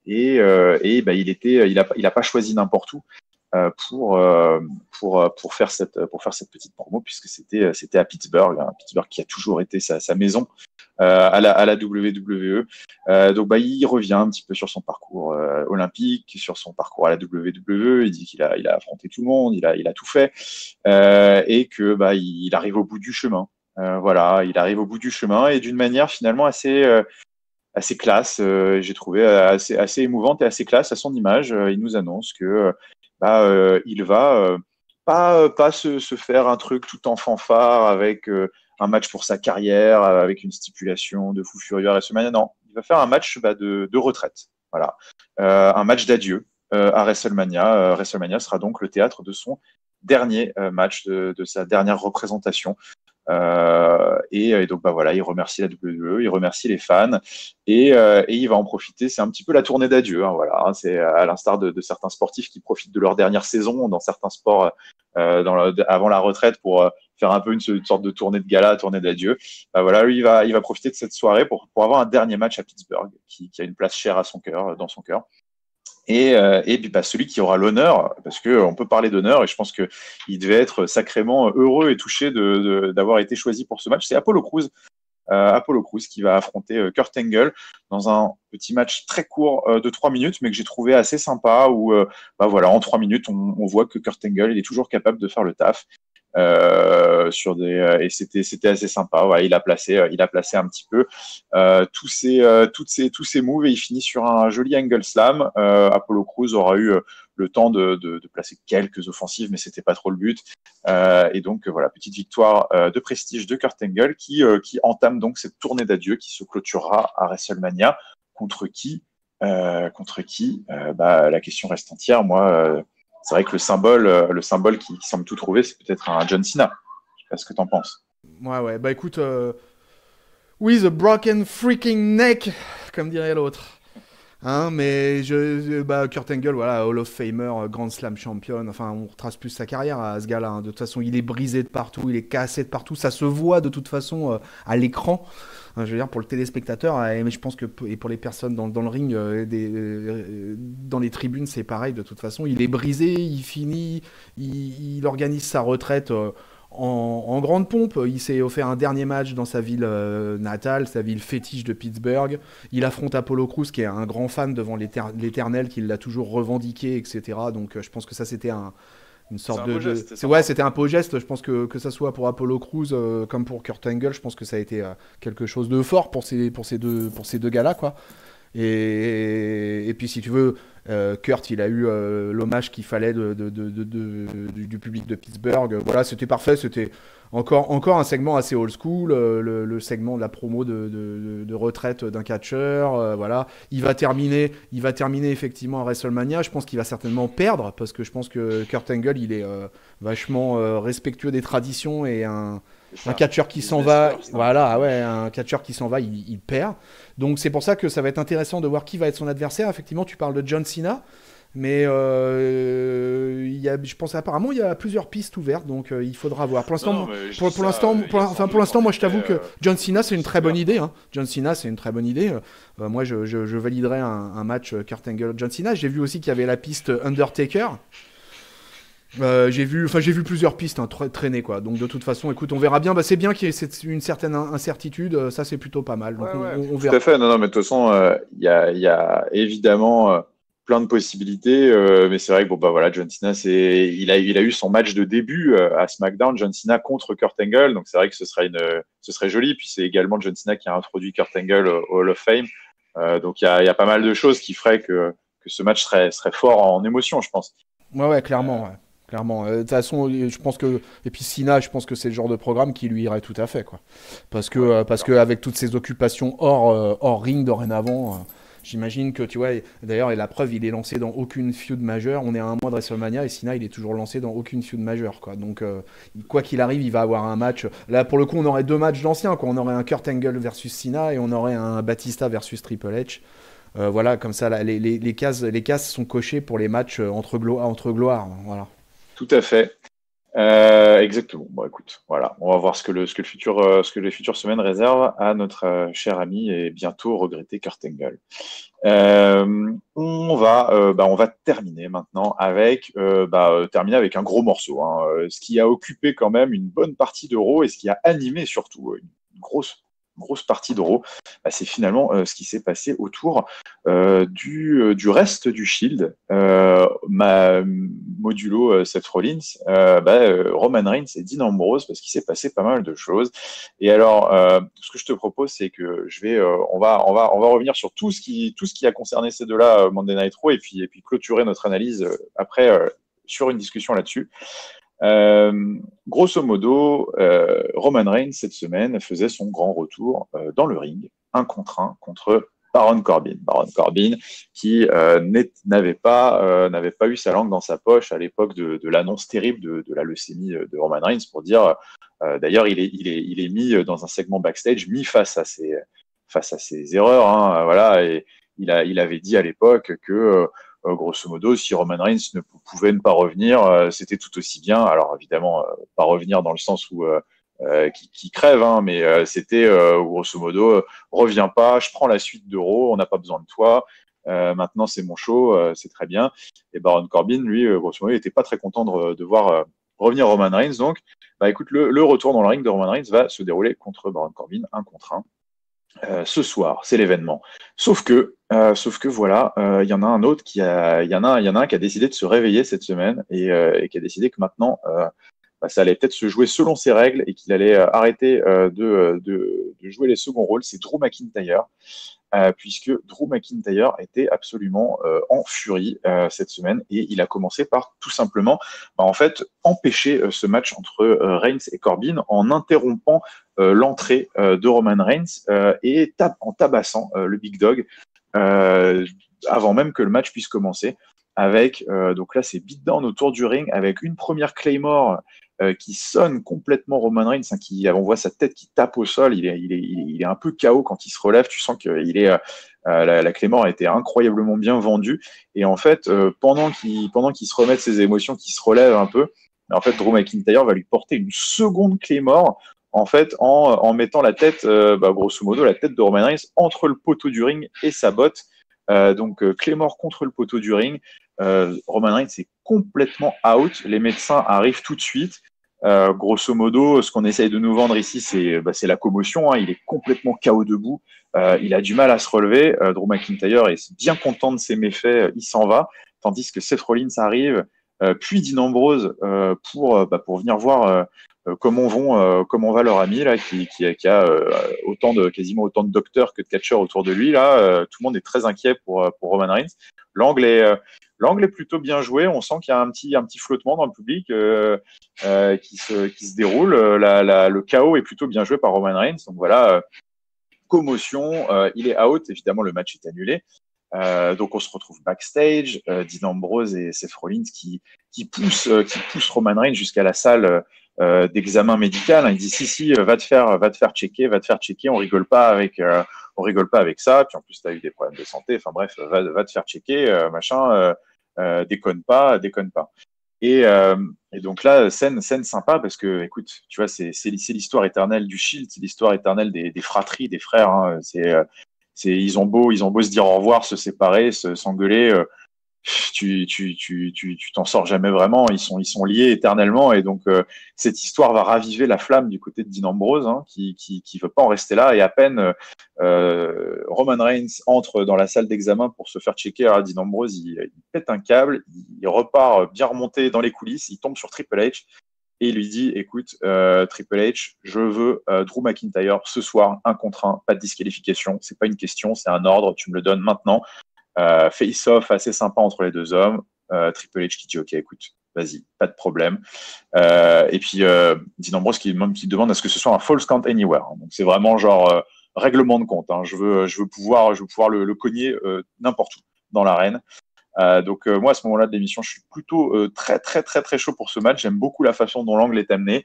il a pas choisi n'importe où pour faire cette petite promo, puisque c'était à Pittsburgh, Pittsburgh qui a toujours été sa maison à la WWE. Donc il revient un petit peu sur son parcours olympique, sur son parcours à la WWE. Il dit qu'il a affronté tout le monde, il a tout fait, et que il arrive au bout du chemin. Voilà, il arrive au bout du chemin, et d'une manière finalement assez classe, j'ai trouvé assez émouvante et assez classe à son image. Il nous annonce que il va pas se faire un truc tout en fanfare avec un match pour sa carrière, avec une stipulation de fou furieux à WrestleMania. Non, il va faire un match de retraite. Voilà, un match d'adieu à WrestleMania. WrestleMania sera donc le théâtre de son dernier match, de sa dernière représentation. Et donc voilà, il remercie la WWE, il remercie les fans, et il va en profiter. C'est un petit peu la tournée d'adieu, hein, voilà, hein, c'est à l'instar de certains sportifs qui profitent de leur dernière saison dans certains sports avant la retraite pour faire un peu une sorte de tournée de gala, tournée d'adieu. Voilà, lui, il va profiter de cette soirée pour avoir un dernier match à Pittsburgh qui a une place chère à son cœur, dans son cœur. Et puis celui qui aura l'honneur, parce qu'on peut parler d'honneur, et je pense qu'il devait être sacrément heureux et touché d'avoir été choisi pour ce match, c'est Apollo Crews. Apollo Crews qui va affronter Kurt Angle dans un petit match très court de 3 minutes, mais que j'ai trouvé assez sympa, où voilà, en 3 minutes, on voit que Kurt Angle, il est toujours capable de faire le taf. Et c'était assez sympa. Ouais, il a placé un petit peu tous ces moves, et il finit sur un joli angle slam. Apollo Crews aura eu le temps de placer quelques offensives, mais c'était pas trop le but. Et donc voilà, petite victoire de prestige de Kurt Angle qui entame donc cette tournée d'adieu qui se clôturera à WrestleMania. Contre qui la question reste entière. Moi, c'est vrai que le symbole qui semble tout trouver, c'est peut-être un John Cena. Je sais pas ce que t'en penses. Ouais, bah écoute, with a broken freaking neck, comme dirait l'autre. Hein, mais Kurt Angle, voilà, Hall of Famer, Grand Slam champion. Enfin, on retrace plus sa carrière à ce gars-là. Hein. De toute façon, il est brisé de partout, il est cassé de partout. Ça se voit de toute façon à l'écran. Je veux dire, pour le téléspectateur, mais je pense que et pour les personnes dans le ring, dans les tribunes, c'est pareil de toute façon. Il est brisé, il finit, il organise sa retraite en grande pompe. Il s'est offert un dernier match dans sa ville natale, sa ville fétiche de Pittsburgh. Il affronte Apollo Crews, qui est un grand fan devant l'Éternel, qui l'a toujours revendiqué, etc. Donc je pense que ça, c'était une sorte c'était un beau geste. Je pense que ça soit pour Apollo Crews comme pour Kurt Angle, je pense que ça a été quelque chose de fort pour ces deux gars-là, quoi. Et puis si tu veux, Kurt, il a eu l'hommage qu'il fallait du public de Pittsburgh. Voilà, c'était parfait. C'était encore un segment assez old school, le segment de la promo de retraite d'un catcheur. Voilà, il va terminer effectivement à WrestleMania. Je pense qu'il va certainement perdre, parce que je pense que Kurt Angle, il est vachement respectueux des traditions, et un catcheur qui s'en va, voilà, ouais, un catcheur qui s'en va, il perd. Donc c'est pour ça que ça va être intéressant de voir qui va être son adversaire. Effectivement, tu parles de John Cena, mais je pense apparemment il y a plusieurs pistes ouvertes, donc il faudra voir. Pour l'instant, moi je t'avoue que John Cena c'est une très bonne idée. Hein. John Cena c'est une très bonne idée. Moi je validerais un match Kurt Angle John Cena. J'ai vu aussi qu'il y avait la piste Undertaker. J'ai vu plusieurs pistes traîner quoi. Donc de toute façon, écoute, on verra bien. Bah, c'est bien qu'il y ait une certaine incertitude. Ça, c'est plutôt pas mal. Donc Ouais, ouais. on Tout verra. à fait. Non, non, mais de toute façon, il y a évidemment plein de possibilités. Mais c'est vrai que bon, bah, voilà, John Cena, il a eu son match de début à SmackDown, John Cena contre Kurt Angle. Donc c'est vrai que ce serait joli. Puis c'est également John Cena qui a introduit Kurt Angle au Hall of Fame. Donc il y a pas mal de choses qui feraient que ce match serait fort en émotion, je pense. Ouais, Euh, clairement, ouais. Clairement. De toute façon, je pense que et puis Sina, je pense que c'est le genre de programme qui lui irait tout à fait quoi. ouais, Parce que avec toutes ses occupations hors ring dorénavant. J'imagine que tu vois, d'ailleurs, et la preuve, il est lancé dans aucune feud majeure. On est à un mois de WrestleMania et Cena, il est toujours lancé dans aucune feud majeure, quoi. Donc, quoi qu'il arrive, il va avoir un match. Là, pour le coup, on aurait deux matchs d'anciens, quoi. On aurait un Kurt Angle versus Cena et on aurait un Batista versus Triple H. Voilà, comme ça, là, les cases sont cochées pour les matchs entre gloires. Voilà. tout à fait. Exactement. Bon, écoute, voilà, on va voir ce que les futures semaines réservent à notre cher ami et bientôt regretté Kurt Angle. On va terminer maintenant terminer avec un gros morceau, hein. Ce qui a occupé quand même une bonne partie d'Euro et ce qui a animé surtout une grosse partie d'Euro, c'est finalement ce qui s'est passé autour du reste du Shield, modulo Seth Rollins, Roman Reigns et Dean Ambrose, parce qu'il s'est passé pas mal de choses. Et alors, ce que je te propose, c'est que on va revenir sur tout ce qui a concerné ces deux-là, Monday Night Raw, et puis clôturer notre analyse après sur une discussion là-dessus. Grosso modo, Roman Reigns cette semaine faisait son grand retour dans le ring, un contre Baron Corbin. Baron Corbin qui n'avait pas eu sa langue dans sa poche à l'époque de l'annonce terrible de la leucémie de Roman Reigns, pour dire. D'ailleurs, il est mis dans un segment backstage, mis face à ses erreurs, hein, voilà, et il avait dit à l'époque que grosso modo, si Roman Reigns pouvait ne pas revenir, c'était tout aussi bien. Alors évidemment, pas revenir dans le sens où qui crève, hein, mais c'était grosso modo, reviens pas, je prends la suite d'Euro, on n'a pas besoin de toi. Maintenant, c'est mon show, c'est très bien. Et Baron Corbin, lui, grosso modo, il n'était pas très content de voir revenir Roman Reigns. Donc, écoute, le retour dans le ring de Roman Reigns va se dérouler contre Baron Corbin, un contre un. Ce soir, c'est l'événement. Sauf que voilà, il y en a un autre il y en a un qui a décidé de se réveiller cette semaine et qui a décidé que maintenant, ça allait peut-être se jouer selon ses règles et qu'il allait arrêter de jouer les seconds rôles. C'est Drew McIntyre, puisque Drew McIntyre était absolument en furie cette semaine et il a commencé par tout simplement en fait empêcher ce match entre Reigns et Corbin en interrompant l'entrée de Roman Reigns et en tabassant le Big Dog avant même que le match puisse commencer, avec donc là c'est beatdown autour du ring avec une première Claymore qui sonne complètement Roman Reigns, hein, on voit sa tête qui tape au sol, il est un peu KO quand il se relève, tu sens que la Claymore a été incroyablement bien vendue, et en fait, pendant qu'il se remet de ses émotions, qu'il se relève un peu, en fait, Drew McIntyre va lui porter une seconde Claymore, en fait, en mettant la tête, grosso modo, la tête de Roman Reigns entre le poteau du ring et sa botte, donc Claymore contre le poteau du ring. Roman Reigns est complètement out. Les médecins arrivent tout de suite. Grosso modo, ce qu'on essaye de nous vendre ici, c'est la commotion, hein. Il est complètement KO debout. Il a du mal à se relever. Drew McIntyre est bien content de ses méfaits. Il s'en va. Tandis que Seth Rollins arrive, puis Dean Ambrose pour venir voir comment va leur ami là, qui a quasiment autant de docteurs que de catcheurs autour de lui là. Tout le monde est très inquiet pour Roman Reigns. L'angle est plutôt bien joué. On sent qu'il y a un petit flottement dans le public qui se déroule. Le chaos est plutôt bien joué par Roman Reigns. Donc voilà, commotion. Il est out. Évidemment, le match est annulé. Donc on se retrouve backstage. Dean Ambrose et Seth Rollins qui poussent Roman Reigns jusqu'à la salle d'examen médical. Il dit si, va te faire checker. On rigole pas avec ça. Puis en plus, tu as eu des problèmes de santé. Enfin bref, va te faire checker, machin. Déconne pas. Et donc là, scène sympa parce que, écoute, tu vois, c'est l'histoire éternelle du Shield, c'est l'histoire éternelle des fratries, des frères, hein. Ils ont beau se dire au revoir, se séparer, s'engueuler. tu t'en sors jamais vraiment. Ils sont liés éternellement, et donc cette histoire va raviver la flamme du côté de Dean Ambrose, hein, qui veut pas en rester là. Et à peine Roman Reigns entre dans la salle d'examen pour se faire checker à Dean Ambrose, il pète un câble, il repart bien remonté dans les coulisses, il tombe sur Triple H. Et il lui dit, écoute, Triple H, je veux Drew McIntyre ce soir, 1 contre 1, pas de disqualification, c'est pas une question, c'est un ordre, tu me le donnes maintenant. Face-off assez sympa entre les deux hommes. Triple H qui dit, ok, écoute, vas-y, pas de problème. Et puis, Dean Ambrose qui demande à ce que ce soit un false count anywhere. Donc, c'est vraiment genre règlement de compte. Hein. Je veux pouvoir le cogner n'importe où dans l'arène. Donc moi à ce moment-là de l'émission, je suis plutôt très très très très chaud pour ce match. J'aime beaucoup la façon dont l'angle est amené.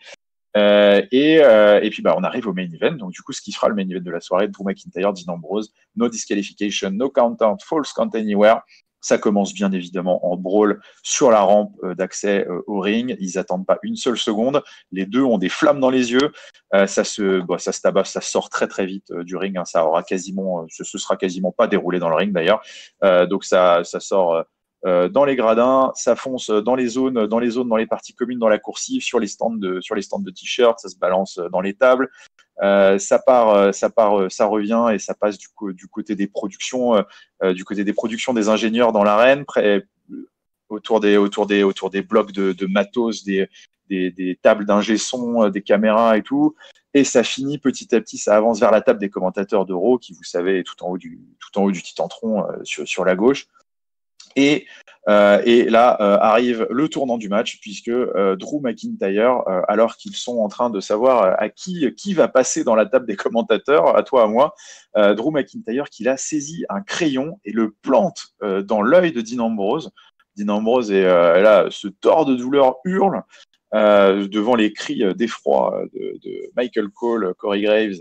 Et puis on arrive au main event. Donc du coup, ce qui sera le main event de la soirée, Drew McIntyre, Dean Ambrose, no disqualification, no count out, false count anywhere. Ça commence bien évidemment en brawl sur la rampe d'accès au ring. Ils attendent pas une seule seconde. Les deux ont des flammes dans les yeux. Ça se tabasse, ça sort très très vite du ring. Hein. Ça aura quasiment, ce sera quasiment pas déroulé dans le ring d'ailleurs. Donc ça sort dans les gradins, ça fonce dans les zones, dans les parties communes, dans la coursive, sur les stands de t-shirts, ça se balance dans les tables. Ça revient et ça passe du côté des productions, des ingénieurs dans l'arène, autour des blocs de matos, des tables d'ingé son, des caméras et tout. Et ça finit petit à petit, ça avance vers la table des commentateurs de Raw, qui, vous savez, est tout en haut du Titantron sur la gauche. Et là arrive le tournant du match, puisque Drew McIntyre, alors qu'ils sont en train de savoir à qui va passer dans la table des commentateurs, à toi, à moi, Drew McIntyre qui a saisi un crayon et le plante dans l'œil de Dean Ambrose. Dean Ambrose là, se tord de douleur, hurle devant les cris d'effroi de Michael Cole, Corey Graves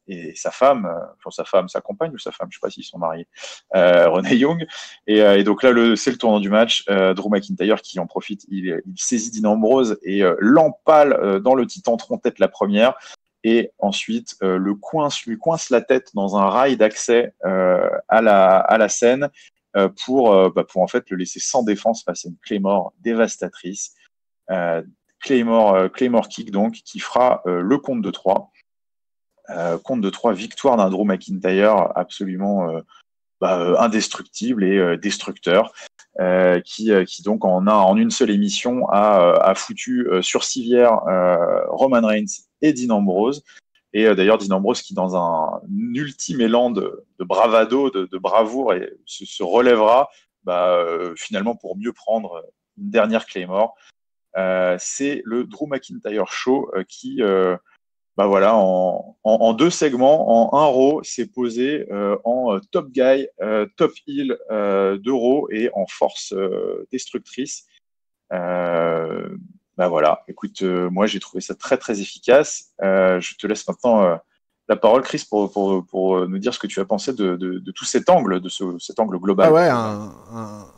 et sa femme, sa compagne ou sa femme, je ne sais pas s'ils sont mariés, Renee Young. Et donc là, c'est le tournant du match. Drew McIntyre qui en profite, il saisit Dean Ambrose et l'empale dans le Titantron tête la première. Et ensuite, lui coince la tête dans un rail d'accès à la scène pour en fait le laisser sans défense face à une Claymore dévastatrice. Claymore kick donc, qui fera le compte de 3. Compte de 3, victoire d'un Drew McIntyre absolument indestructible et destructeur, qui donc en une seule émission a foutu sur civière Roman Reigns et Dean Ambrose. Et d'ailleurs, Dean Ambrose qui, dans un ultime élan de bravado, de bravoure, et se relèvera finalement pour mieux prendre une dernière Claymore. C'est le Drew McIntyre Show qui... en 2 segments, en 1 Raw, c'est posé en top guy, top heel de Raw et en force destructrice. Écoute, moi j'ai trouvé ça très très efficace. Je te laisse maintenant la parole, Chris, pour nous dire ce que tu as pensé de tout cet angle, cet angle global. Ah ouais,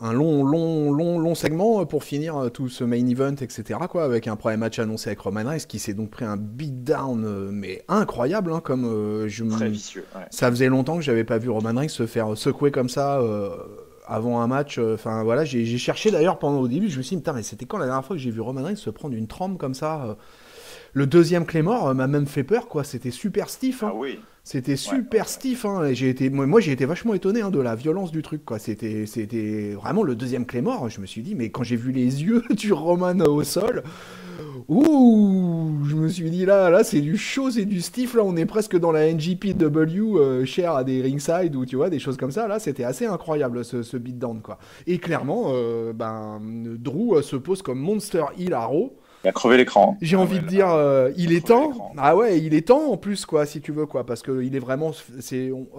un long segment pour finir tout ce main event, etc. quoi, avec un premier match annoncé avec Roman Reigns qui s'est donc pris un beatdown mais incroyable, hein, comme très vicieux. Ouais. Ça faisait longtemps que j'avais pas vu Roman Reigns se faire secouer comme ça. Avant un match, j'ai cherché d'ailleurs pendant au début, je me suis dit, putain, mais c'était quand la dernière fois que j'ai vu Roman Reigns se prendre une trempe comme ça Le deuxième Claymore m'a même fait peur, quoi. C'était super stiff. Hein. Ah oui. C'était super stiff. Hein. Et j'ai été vachement étonné de la violence du truc, quoi. C'était vraiment le deuxième Claymore. Je me suis dit, mais quand j'ai vu les yeux du Roman au sol, je me suis dit là c'est du chaud, c'est du stiff. Là, on est presque dans la NJPW, cher à des ringside ou tu vois des choses comme ça. Là, c'était assez incroyable ce beatdown, quoi. Et clairement, Drew se pose comme Monster Heel à Raw. Il a crevé l'écran. J'ai envie de dire, il est temps. Ah ouais, il est temps en plus, quoi, si tu veux, quoi, parce que il est vraiment,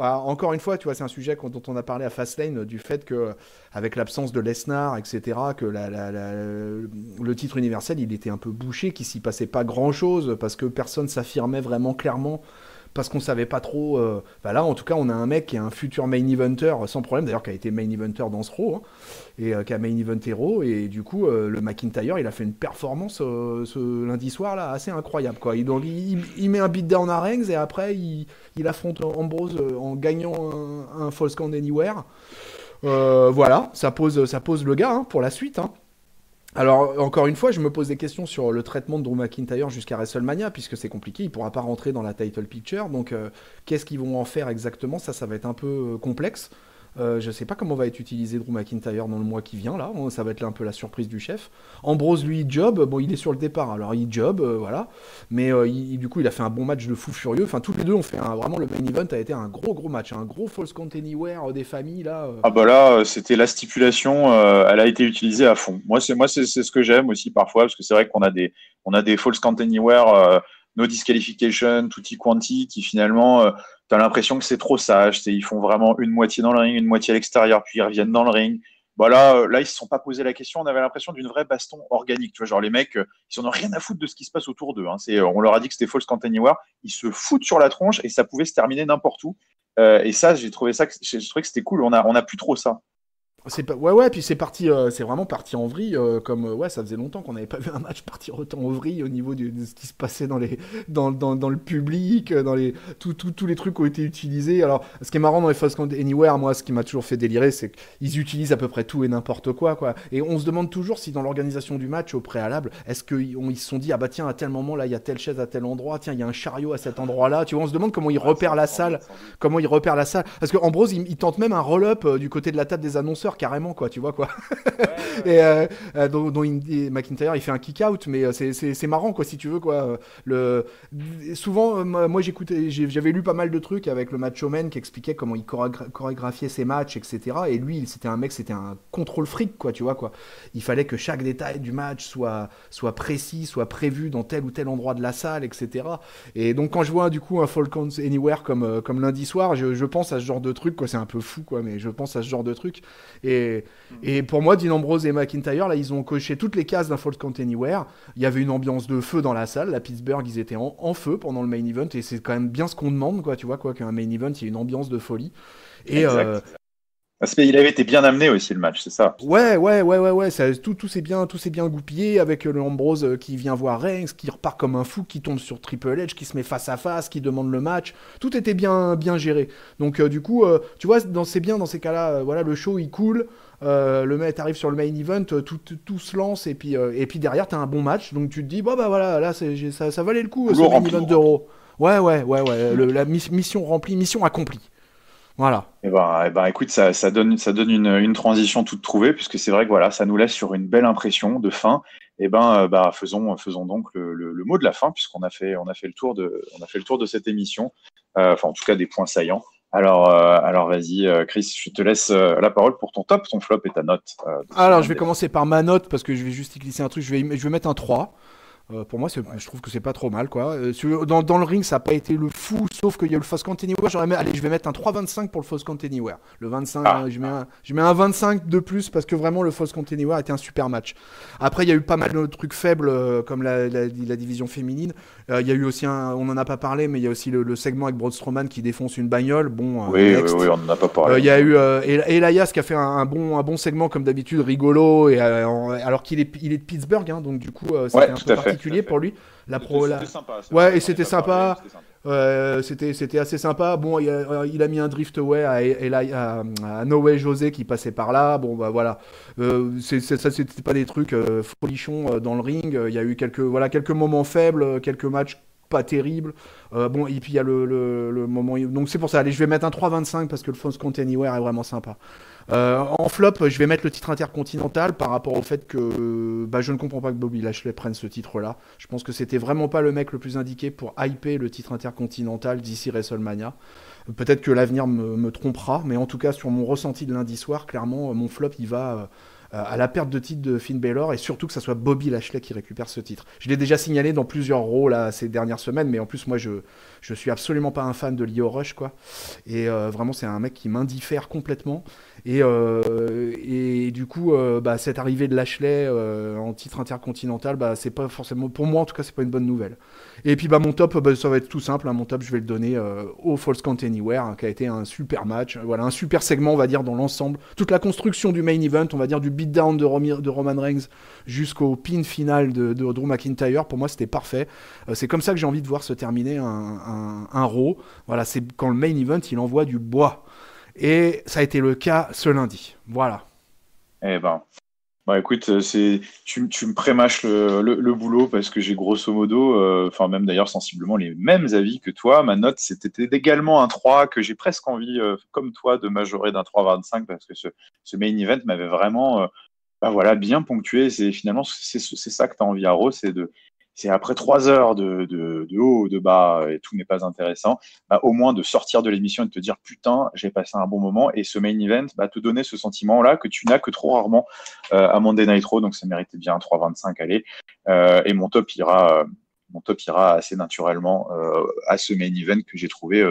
encore une fois, tu vois, c'est un sujet dont on a parlé à Fastlane, du fait que, avec l'absence de Lesnar, etc., que le titre universel, il était un peu bouché, qu'il s'y passait pas grand-chose, parce que personne s'affirmait vraiment clairement. Parce qu'on savait pas trop. Là, en tout cas, on a un mec qui est un futur main eventer sans problème, d'ailleurs, qui a été main eventer dans ce Raw, hein, et qui a main event Raw, et du coup, le McIntyre, il a fait une performance ce lundi soir là assez incroyable, quoi. Il met un beatdown à Reigns et après il affronte Ambrose en gagnant un False Count Anywhere. Voilà, ça pose le gars hein, pour la suite. Hein. Alors, encore une fois, je me pose des questions sur le traitement de Drew McIntyre jusqu'à WrestleMania, puisque c'est compliqué, il ne pourra pas rentrer dans la title picture. Donc, qu'est-ce qu'ils vont en faire exactement? Ça va être un peu complexe. Je ne sais pas comment va être utilisé Drew McIntyre dans le mois qui vient, là. Ça va être là un peu la surprise du chef. Ambrose, lui, il job. Bon, il est sur le départ, alors il job, voilà. Mais du coup, il a fait un bon match de fou furieux. Enfin, tous les deux ont fait vraiment, le main event a été un gros match. Un gros Falls Count Anywhere des familles, là. Ah bah là, c'était la stipulation, elle a été utilisée à fond. Moi, c'est ce que j'aime aussi parfois, parce que c'est vrai qu'on a des false count anywhere, no disqualification, tutti quanti, qui finalement, tu as l'impression que c'est trop sage. Ils font vraiment une moitié dans le ring, une moitié à l'extérieur, puis ils reviennent dans le ring. Bah là, ils se sont pas posé la question. On avait l'impression d'une vraie baston organique. Tu vois, genre les mecs, ils en ont rien à foutre de ce qui se passe autour d'eux. Hein. On leur a dit que c'était false count anywhere. Ils se foutent sur la tronche et ça pouvait se terminer n'importe où. Et ça, j'ai trouvé que c'était cool. On a plus trop ça. Ouais, puis c'est vraiment parti en vrille, ouais, ça faisait longtemps qu'on n'avait pas vu un match partir autant en vrille au niveau de ce qui se passait dans le public, tous les trucs ont été utilisés. Alors, ce qui est marrant dans les Falls Count Anywhere, moi, ce qui m'a toujours fait délirer, c'est qu'ils utilisent à peu près tout et n'importe quoi. Et on se demande toujours si dans l'organisation du match, au préalable, est-ce qu'ils se sont dit, ah bah tiens, à tel moment, là, il y a telle chaise à tel endroit, tiens, il y a un chariot à cet endroit-là. Tu vois, on se demande comment ils repèrent la salle, Parce que Ambrose, il tente même un roll-up du côté de la table des annonceurs, carrément quoi, tu vois quoi. Ouais. Et dont McIntyre il fait un kick out, mais c'est marrant quoi, si tu veux quoi. Souvent moi j'avais lu pas mal de trucs avec le Macho Man qui expliquait comment il chorégraphiait ses matchs, etc. Et lui c'était un contrôle fric quoi, tu vois quoi. Il fallait que chaque détail du match soit précis, soit prévu dans tel ou tel endroit de la salle, etc. Et donc quand je vois du coup un Fall Count Anywhere comme lundi soir, je pense à ce genre de truc quoi. C'est un peu fou quoi, mais je pense à ce genre de truc. Et pour moi, Dean Ambrose et McIntyre, là, ils ont coché toutes les cases d'un Falls Count Anywhere. Il y avait une ambiance de feu dans la salle. La Pittsburgh, ils étaient en feu pendant le main event. Et c'est quand même bien ce qu'on demande, quoi. Tu vois, quoi, qu'un main event, il y ait une ambiance de folie. Et Parce qu'il avait été bien amené aussi, le match, c'est ça. ouais. Tout s'est bien goupillé avec le Ambrose qui vient voir Reigns, qui repart comme un fou, qui tombe sur Triple H, qui se met face à face, qui demande le match. Tout était bien géré. Donc du coup, tu vois, c'est bien dans ces cas-là. Voilà, le show il coule. Le mec arrive sur le main event, tout se lance et puis derrière t'as un bon match. Donc tu te dis bah voilà, là ça valait le coup ce main event d'Euro. Ouais. La mission remplie, mission accomplie. Voilà. Écoute, ça donne une transition toute trouvée, puisque c'est vrai que voilà, ça nous laisse sur une belle impression de fin. Faisons donc le mot de la fin, puisqu'on a fait le tour de cette émission. En tout cas des points saillants. Alors vas-y, Chris, je te laisse la parole pour ton top, ton flop et ta note. Alors je vais commencer par ma note parce que je vais juste y glisser un truc. Je vais mettre un 3. Pour moi, je trouve que c'est pas trop mal, quoi. Dans le ring, ça n'a pas été le fou, sauf qu'il y a eu le Falls Count Anywhere. Allez, je vais mettre un 3,25 pour le Falls Count Anywhere. Le 25, je mets un 25 de plus parce que vraiment, le Falls Count Anywhere était un super match. Après, il y a eu pas mal de trucs faibles, comme la division féminine. Il y a eu aussi on n'en a pas parlé, mais il y a aussi le segment avec Braun Strowman qui défonce une bagnole. Bon, oui, on n'en a pas parlé. Il y a eu Elias qui a fait un bon segment, comme d'habitude, rigolo, alors qu'il est de Pittsburgh, hein, donc du coup, c'était un peu particulier pour lui. C'était sympa. Ouais, et c'était sympa. C'était assez sympa. Bon, il a mis un drift away à No Way José qui passait par là. Bon, bah voilà. C'était pas des trucs folichons dans le ring. Il y a eu quelques moments faibles, quelques matchs pas terribles. Et puis il y a le moment. Donc c'est pour ça. Allez, je vais mettre un 3,25 parce que le Falls Count Anywhere est vraiment sympa. En flop, je vais mettre le titre intercontinental par rapport au fait que je ne comprends pas que Bobby Lashley prenne ce titre-là. Je pense que c'était vraiment pas le mec le plus indiqué pour hyper le titre intercontinental d'ici WrestleMania. Peut-être que l'avenir me trompera, mais en tout cas sur mon ressenti de lundi soir, clairement mon flop il va à la perte de titre de Finn Balor et surtout que ça soit Bobby Lashley qui récupère ce titre. Je l'ai déjà signalé dans plusieurs rôles là, ces dernières semaines, mais en plus moi je suis absolument pas un fan de Lio Rush quoi. Et vraiment c'est un mec qui m'indiffère complètement. Et du coup, cette arrivée de Lashley en titre intercontinental, c'est pas forcément, pour moi en tout cas, c'est pas une bonne nouvelle. Et puis mon top, ça va être tout simple. Hein, mon top, je vais le donner au Falls Count Anywhere, hein, qui a été un super match. Voilà, un super segment, on va dire, dans l'ensemble. Toute la construction du main event, on va dire du beatdown de Roman Reigns jusqu'au pin final de Drew McIntyre. Pour moi, c'était parfait. C'est comme ça que j'ai envie de voir se terminer un Raw. Voilà, c'est quand le main event, il envoie du bois. Et ça a été le cas ce lundi. Voilà. Eh ben, écoute, tu me prémâches le boulot parce que j'ai grosso modo, enfin même d'ailleurs sensiblement les mêmes avis que toi. Ma note, c'était également un 3 que j'ai presque envie, comme toi, de majorer d'un 3,25 parce que ce main event m'avait vraiment voilà, bien ponctué. Finalement, c'est ça que tu as envie à Raw, c'est après 3 heures de haut, de bas, et tout n'est pas intéressant, au moins de sortir de l'émission et de te dire putain, j'ai passé un bon moment. Et ce main event te donner ce sentiment-là que tu n'as que trop rarement à Monday Night Raw, donc ça méritait bien un 3,25 aller. Et mon top ira assez naturellement à ce main event que j'ai trouvé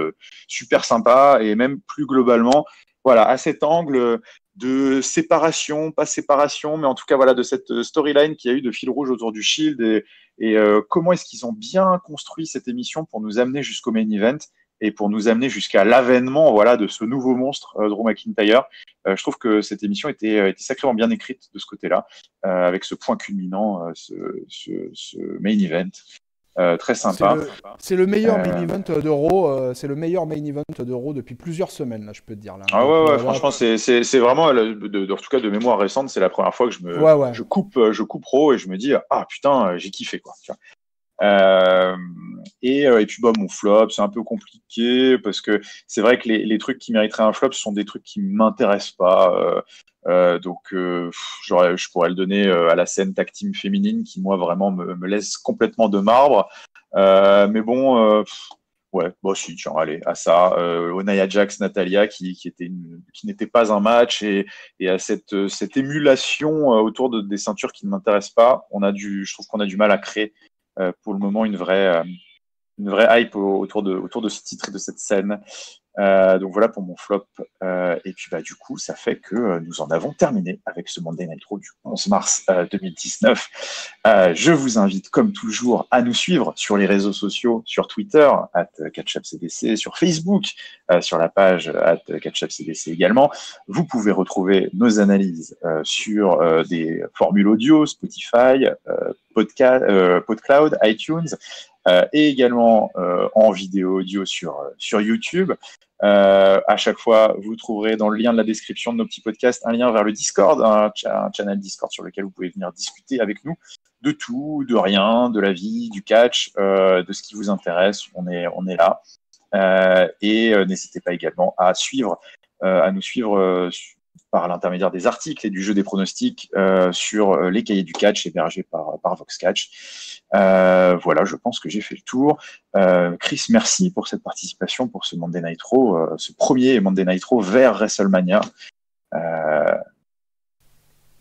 super sympa. Et même plus globalement, voilà, à cet angle de séparation, pas séparation, mais en tout cas voilà, de cette storyline qu'il y a eu de fil rouge autour du Shield et comment est-ce qu'ils ont bien construit cette émission pour nous amener jusqu'au main event et pour nous amener jusqu'à l'avènement voilà, de ce nouveau monstre, Drew McIntyre. Je trouve que cette émission était sacrément bien écrite de ce côté-là, avec ce point culminant, ce main event. Très sympa. C'est le meilleur main event de Raw. C'est le meilleur main event de Raw depuis plusieurs semaines, là, je peux te dire. Là. Ah ouais, franchement, c'est vraiment, en tout cas de mémoire récente, c'est la première fois que je coupe Raw et je me dis ah putain, j'ai kiffé quoi. Tu vois. Et puis mon flop, c'est un peu compliqué parce que c'est vrai que les trucs qui mériteraient un flop sont des trucs qui m'intéressent pas. Donc je pourrais le donner à la scène tag team féminine qui moi vraiment me laisse complètement de marbre. Mais bon, ouais, bon si, tiens, allez, à ça. Nia Jax, Natalia qui n'était pas un match et à cette émulation autour des ceintures qui ne m'intéressent pas. Je trouve qu'on a du mal à créer pour le moment une vraie hype autour de ce titre et de cette scène. Donc voilà pour mon flop. Et puis du coup, ça fait que nous en avons terminé avec ce Monday Night Raw du 11 mars 2019. Je vous invite, comme toujours, à nous suivre sur les réseaux sociaux, sur Twitter, @CatchUpCDC, sur Facebook, sur la page @CatchUpCDC également. Vous pouvez retrouver nos analyses sur des formules audio, Spotify, PodCloud, iTunes, et également en vidéo audio sur YouTube. À chaque fois, vous trouverez dans le lien de la description de nos petits podcasts un lien vers le Discord, un channel Discord sur lequel vous pouvez venir discuter avec nous de tout, de rien, de la vie, du catch, de ce qui vous intéresse. On est là. Et n'hésitez pas également à nous suivre par l'intermédiaire des articles et du jeu des pronostics sur les cahiers du catch hébergés par VoxCatch. Voilà, je pense que j'ai fait le tour. Chris, merci pour cette participation, pour ce Monday Night Raw, ce premier Monday Night Raw vers WrestleMania.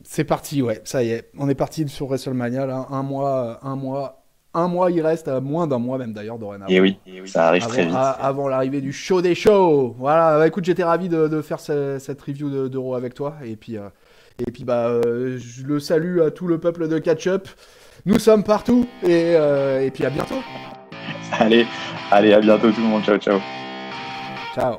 C'est parti, ouais, ça y est. On est parti sur WrestleMania, là, un mois, il reste, moins d'un mois même d'ailleurs, dorénavant. Et oui, ça arrive très vite. Avant l'arrivée du show des shows. Voilà, écoute, j'étais ravi de faire cette review de Raw avec toi. Et puis, je le salue à tout le peuple de Catch Up. Nous sommes partout et puis à bientôt. Allez, à bientôt tout le monde. Ciao, ciao. Ciao.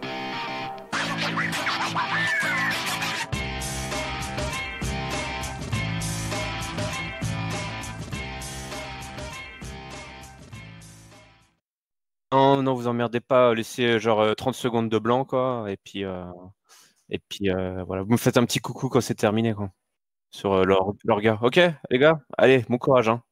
Non, vous emmerdez pas, laissez genre 30 secondes de blanc, quoi, et puis voilà, vous me faites un petit coucou quand c'est terminé, quoi, sur leur gars. Ok, les gars, allez, bon courage, hein.